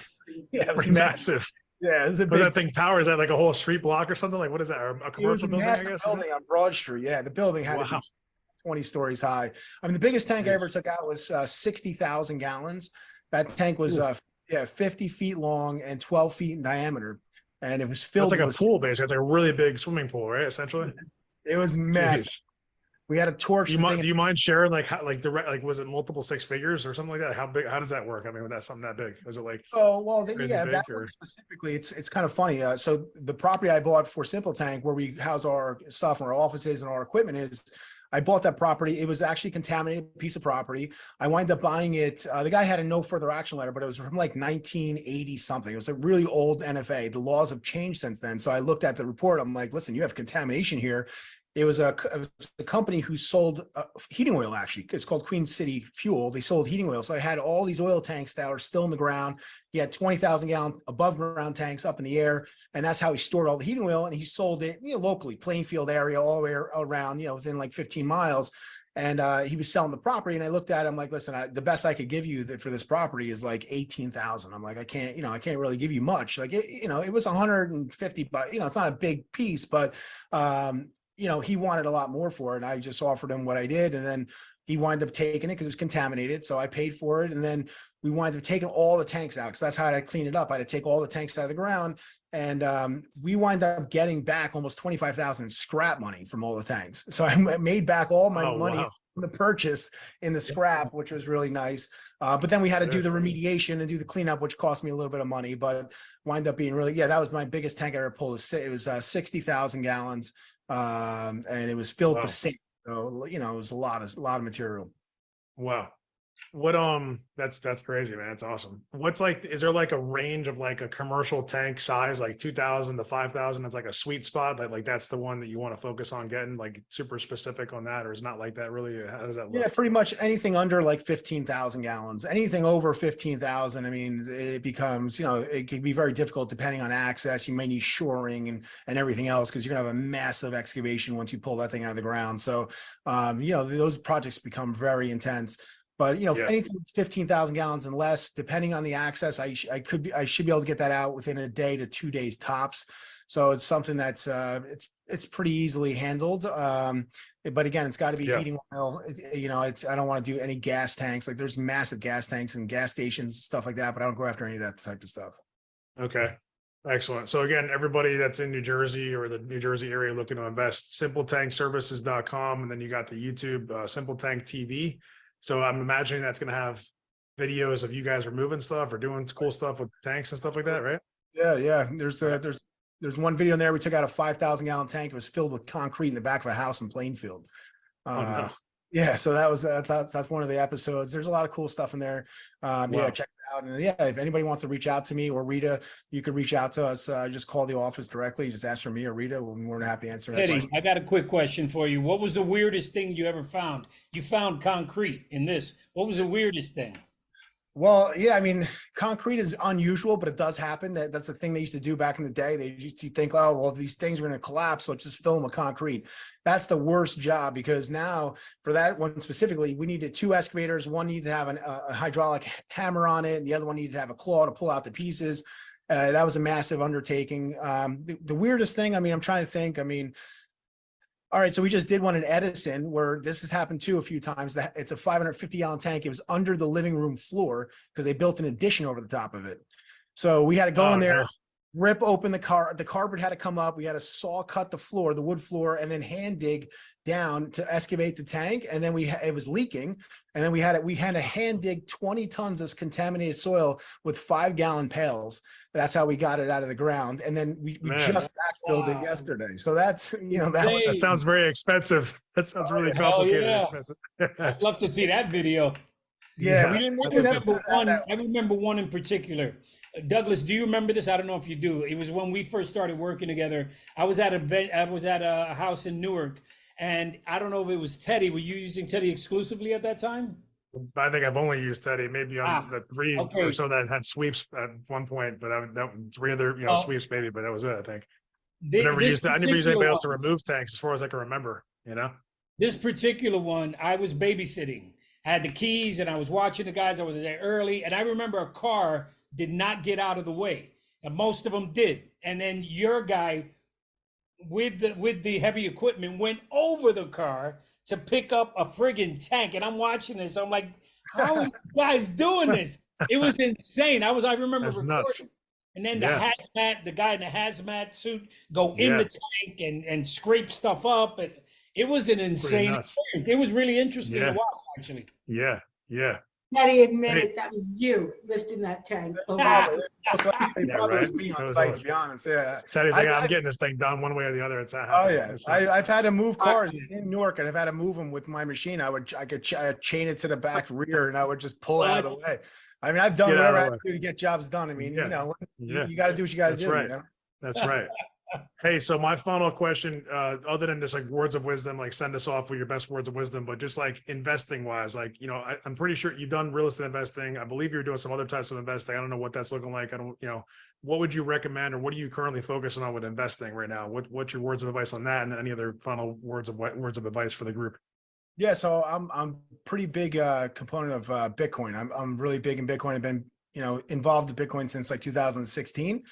Yeah, it was pretty massive. Yeah, it was a But big that thing power, is that like a whole street block or something? Like, what is that? Or a commercial building, I guess? Building on Broad Street. Yeah, the building had to be 20 stories high. I mean, the biggest tank I ever took out was 60,000 gallons. That tank was 50 feet long and 12 feet in diameter, and it was filled. It's like with a pool, basically. It's like a really big swimming pool, right? Essentially, it was massive. Jeez. We had a torch. Do you mind sharing was it multiple six figures or something like that? How big? How does that work? I mean, when that's something that big, was it like? Oh well, yeah, that one specifically, it's kind of funny. So the property I bought for Simple Tank, where we house our stuff and our offices and our equipment, is I bought that property. It was actually a contaminated piece of property. I wound up buying it. The guy had a no further action letter, but it was from like 1980 something. It was a really old NFA. The laws have changed since then. So I looked at the report. I'm like, listen, you have contamination here. It was a company who sold heating oil, actually. It's called Queen City Fuel. They sold heating oil. So I had all these oil tanks that are still in the ground. He had 20,000 gallon above ground tanks up in the air. And that's how he stored all the heating oil. And he sold it, locally, Plainfield area, all the way around, within like 15 miles. And he was selling the property. And I looked at him like, listen, the best I could give you for this property is like 18,000. I'm like, I can't really give you much. Like, it was 150, but, it's not a big piece, but, he wanted a lot more for it. And I just offered him what I did. And then he wound up taking it because it was contaminated. So I paid for it. And then we wound up taking all the tanks out, because that's how I had to clean it up. I had to take all the tanks out of the ground. And we wind up getting back almost 25,000 scrap money from all the tanks. So I made back all my money from the purchase in the scrap, which was really nice. But then we had to do the remediation and do the cleanup, which cost me a little bit of money, but wind up being really, that was my biggest tank I ever pulled. It was 60,000 gallons. And it was filled with sand. So, it was a lot of material. Wow. What that's crazy, man. That's awesome. What's like, is there like a range of like a commercial tank size, like 2,000 to 5,000? It's like a sweet spot, like that's the one that you want to focus on getting, like super specific on that, or is not like that really? How does that Yeah, look? pretty much anything under like 15,000 gallons, anything over 15,000. I mean, it becomes, it can be very difficult depending on access. You may need shoring and everything else because you're gonna have a massive excavation once you pull that thing out of the ground. So, those projects become very intense. But Yeah. anything 15,000 gallons and less, depending on the access, I should be able to get that out within a day to 2 days tops. So it's something that's it's pretty easily handled. But again, it's got to be Yeah. heating oil. I don't want to do any gas tanks. Like there's massive gas tanks and gas stations, stuff like that. But I don't go after any of that type of stuff. Okay. Excellent. So again, everybody that's in New Jersey or the New Jersey area looking to invest, simpletankservices.com. And then you got the YouTube Simple Tank TV. So I'm imagining that's going to have videos of you guys removing stuff or doing cool stuff with tanks and stuff like that, right? Yeah. There's one video in there. We took out a 5,000 gallon tank. It was filled with concrete in the back of a house in Plainfield. No. Yeah, so that's one of the episodes. There's a lot of cool stuff in there. Wow. Yeah, check it out. And yeah, if anybody wants to reach out to me or Rita, you could reach out to us. Just call the office directly. Just ask for me or Rita. We're more than happy to answer that Eddie, question. I got a quick question for you. What was the weirdest thing you ever found? You found concrete in this. What was the weirdest thing? Well, yeah, I mean, concrete is unusual, but it does happen. That's the thing they used to do back in the day. They used to think, oh, well, these things are going to collapse, so let's just fill them with concrete. That's the worst job because now for that one specifically, we needed 2 excavators. One needed to have a hydraulic hammer on it, and the other one needed to have a claw to pull out the pieces. That was a massive undertaking. The weirdest thing, I mean, I'm trying to think. I mean, all right, so we just did one in Edison where this has happened too a few times. That it's a 550 gallon tank. It was under the living room floor because they built an addition over the top of it. So we had to go in there, rip open the carpet had to come up. We had to saw cut the floor, the wood floor, and then hand dig down to excavate the tank. And then it was leaking. And then we had to hand dig 20 tons of contaminated soil with 5-gallon pails. That's how we got it out of the ground. And then we just backfilled it yesterday. So that's, that sounds very expensive. That sounds really complicated and expensive. I'd love to see that video. Yeah, we didn't I remember one in particular. Douglas, do you remember this? I don't know if you do. It was when we first started working together. I was at a house in Newark, and I don't know if it was Teddy. Were you using Teddy exclusively at that time? I think I've only used Teddy, maybe on the 3 or so that had sweeps at one point, but that 3 other sweeps maybe, but that was it. I think I never used anybody else to remove tanks as far as I can remember. This particular one, I was babysitting. I had the keys, and I was watching the guys. I was there early, and I remember a car did not get out of the way, and most of them did. And then your guy with the heavy equipment went over the car to pick up a friggin' tank. And I'm watching this. I'm like, how are you guys doing this? It was insane. I remember That's recording. nuts. And then the guy in the hazmat suit go in the tank and scrape stuff up. And it was an insane experience. It was really interesting to watch, actually. Yeah. Teddy admitted that was you lifting that tank. It was me on site, to be honest. Yeah. Teddy's like, I'm getting this thing done one way or the other. It's I've had to move cars in Newark, and I've had to move them with my machine. I could chain it to the back rear, and I would just pull it out of the way. I mean, I've done whatever I have to do to get jobs done. I mean, you got to do what you got to do. Right. That's right. Hey, so my final question, other than just like words of wisdom, like send us off with your best words of wisdom, but just like investing wise, like, I'm pretty sure you've done real estate investing. I believe you're doing some other types of investing. I don't know what that's looking like. What would you recommend, or what are you currently focusing on with investing right now? What's your words of advice on that? And then any other final words of advice for the group? Yeah, so I'm pretty big component of Bitcoin. I'm really big in Bitcoin. I've been involved in Bitcoin since like 2016.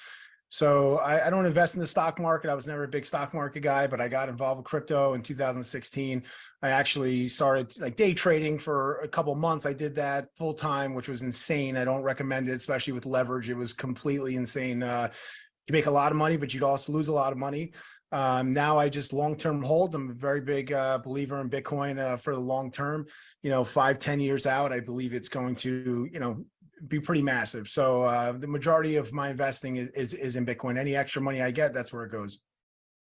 So I don't invest in the stock market. I was never a big stock market guy, but I got involved with crypto in 2016. I actually started like day trading for a couple of months. I did that full time, which was insane. I don't recommend it, especially with leverage. It was completely insane. You make a lot of money, but you'd also lose a lot of money. Now I just long-term hold. I'm a very big believer in Bitcoin for the long term. 5-10 years out, I believe it's going to be pretty massive. So the majority of my investing is in Bitcoin. Any extra money I get, that's where it goes.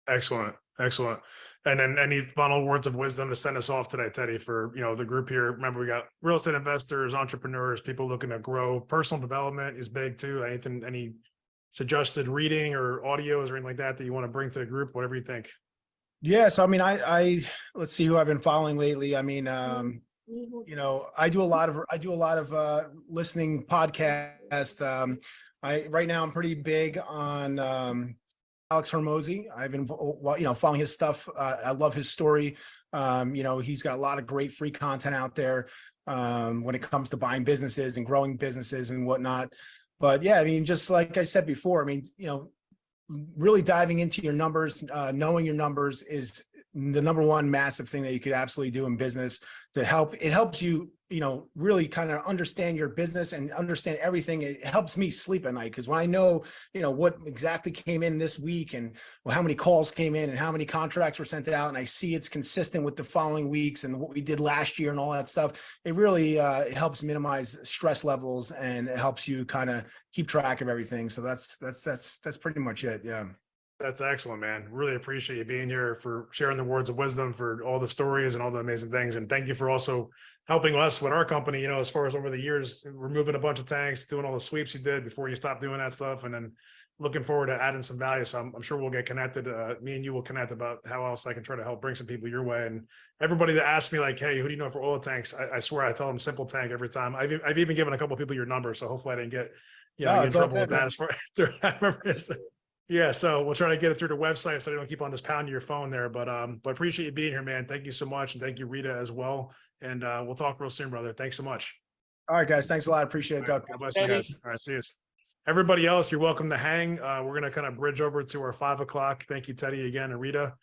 Excellent. Excellent. And then any final words of wisdom to send us off today, Teddy, for, the group here. Remember, we got real estate investors, entrepreneurs, people looking to grow. Personal development is big too. Anything, any suggested reading or audios or anything like that that you want to bring to the group, whatever you think. Yeah, so I mean, I let's see who I've been following lately. I mean, I do a lot of listening podcasts. Right now I'm pretty big on Alex Hormozy. I've been following his stuff. I love his story. He's got a lot of great free content out there when it comes to buying businesses and growing businesses and whatnot. But yeah, I mean, just like I said before, I mean, really diving into your numbers, knowing your numbers is the number one massive thing that you could absolutely do in business to help. It helps you, really kind of understand your business and understand everything. It helps me sleep at night because when I know, what exactly came in this week and how many calls came in and how many contracts were sent out, and I see it's consistent with the following weeks and what we did last year and all that stuff, it really it helps minimize stress levels and it helps you kind of keep track of everything. So that's pretty much it. Yeah. That's excellent, man. Really appreciate you being here, for sharing the words of wisdom, for all the stories and all the amazing things. And thank you for also helping us with our company, as far as over the years, removing a bunch of tanks, doing all the sweeps you did before you stopped doing that stuff. And then looking forward to adding some value. So I'm sure we'll get connected. Me and you will connect about how else I can try to help bring some people your way. And everybody that asks me like, hey, who do you know for oil tanks? I swear I tell them Simple Tank every time. I've even given a couple of people your number. So hopefully I didn't get, in trouble with that as far I remember. Yeah, so we'll try to get it through the website so they don't keep on just pounding your phone there. But appreciate you being here, man. Thank you so much. And thank you, Rita, as well. And we'll talk real soon, brother. Thanks so much. All right, guys. Thanks a lot. Appreciate it, Doug. God bless you guys. All right, see you. Everybody else, you're welcome to hang. We're going to kind of bridge over to our 5 o'clock. Thank you, Teddy, again, and Rita.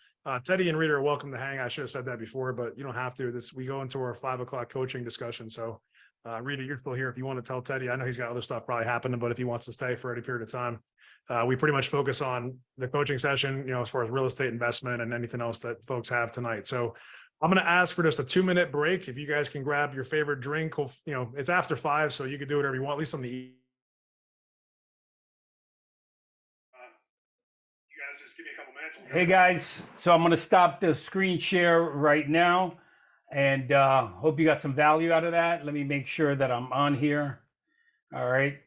Teddy and Rita are welcome to hang. I should have said that before, but you don't have to. We go into our 5 o'clock coaching discussion. So Rita, you're still here. If you want to tell Teddy, I know he's got other stuff probably happening, but if he wants to stay for any period of time, we pretty much focus on the coaching session, as far as real estate investment and anything else that folks have tonight. So I'm going to ask for just a 2-minute break. If you guys can grab your favorite drink, it's after 5, so you can do whatever you want, at least on the you guys just give me a couple minutes. Hey guys, so I'm going to stop the screen share right now, and hope you got some value out of that. Let me make sure that I'm on here. All right.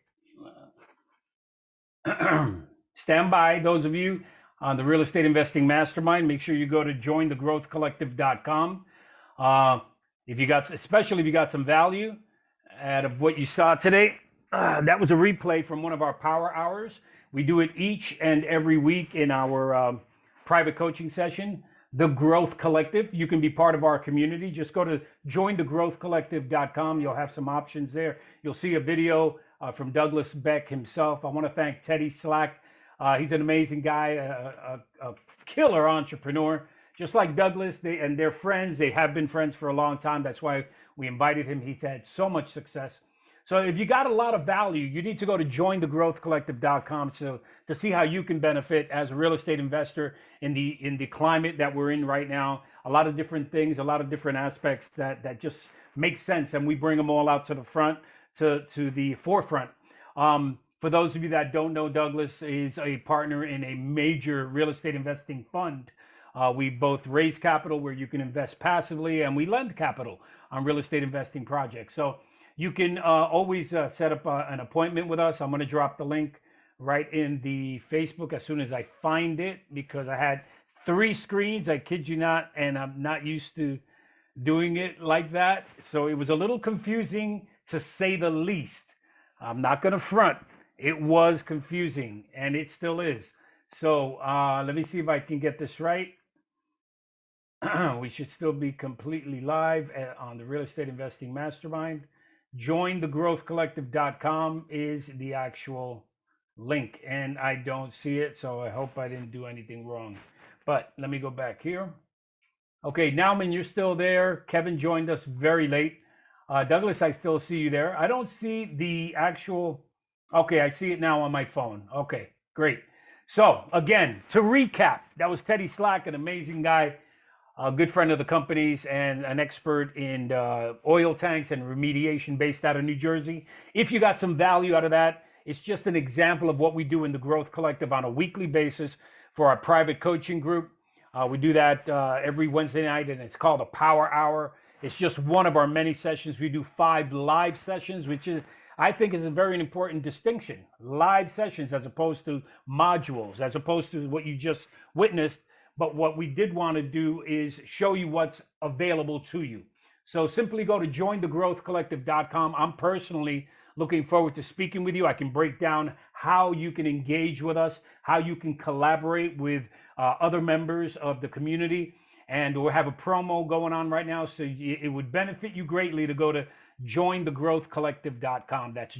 Stand by, those of you on the Real Estate Investing Mastermind. Make sure you go to jointhegrowthcollective.com. Especially if you got some value out of what you saw today. That was a replay from one of our power hours. We do it each and every week in our private coaching session, The Growth Collective. You can be part of our community. Just go to jointhegrowthcollective.com. You'll have some options there. You'll see a video from Douglas Beck himself. I want to thank Teddy Slack. He's an amazing guy, a killer entrepreneur. Just like Douglas, they're friends. They have been friends for a long time. That's why we invited him. He's had so much success. So if you got a lot of value, you need to go to jointhegrowthcollective.com to see how you can benefit as a real estate investor in the climate that we're in right now. A lot of different things, a lot of different aspects that just make sense, and we bring them all out to the front, to the forefront. For those of you that don't know, Douglas is a partner in a major real estate investing fund. We both raise capital where you can invest passively, and we lend capital on real estate investing projects. So you can always set up an appointment with us. I'm going to drop the link right in the Facebook as soon as I find it, because I had 3 screens, I kid you not, and I'm not used to doing it like that. So it was a little confusing, to say the least. I'm not going to front. It was confusing, and it still is. So let me see if I can get this right. We should still be completely live on the Real Estate Investing Mastermind. Jointhegrowthcollective.com is the actual link, and I don't see it, so I hope I didn't do anything wrong. But let me go back here. Okay, Nauman, you're still there. Kevin joined us very late. Douglas, I still see you there. I don't see the actual. Okay, I see it now on my phone. Okay, great. So again, to recap, that was Teddy Slack, an amazing guy, a good friend of the company's, and an expert in oil tanks and remediation based out of New Jersey. If you got some value out of that, it's just an example of what we do in the Growth Collective on a weekly basis for our private coaching group. We do that every Wednesday night, and it's called a Power Hour. It's just one of our many sessions. We do 5 live sessions, which is, I think, is a very important distinction. Live sessions as opposed to modules, as opposed to what you just witnessed. But what we did want to do is show you what's available to you. So simply go to jointhegrowthcollective.com. I'm personally looking forward to speaking with you. I can break down how you can engage with us, how you can collaborate with other members of the community. And we'll have a promo going on right now. So it would benefit you greatly to go to jointhegrowthcollective.com. That's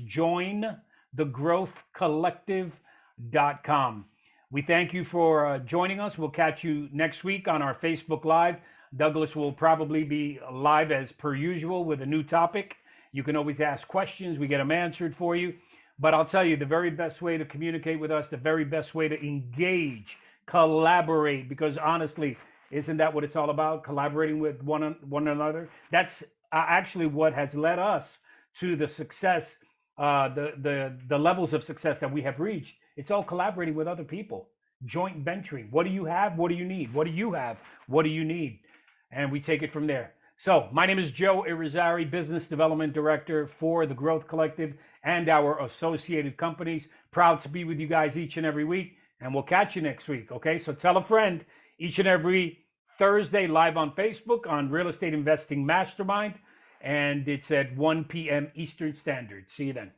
jointhegrowthcollective.com. We thank you for joining us. We'll catch you next week on our Facebook Live. Douglas will probably be live as per usual with a new topic. You can always ask questions. We get them answered for you. But I'll tell you, the very best way to communicate with us, the very best way to engage, collaborate, because honestly, isn't that what it's all about? Collaborating with one another. That's actually what has led us to the success, the levels of success that we have reached. It's all collaborating with other people, joint venturing. What do you have? What do you need? What do you have? What do you need? And we take it from there. So my name is Joe Irizarry, Business Development Director for the Growth Collective and our associated companies. Proud to be with you guys each and every week, and we'll catch you next week, okay? So tell a friend. Each and every Thursday live on Facebook on Real Estate Investing Mastermind, and it's at 1 p.m. Eastern Standard. See you then.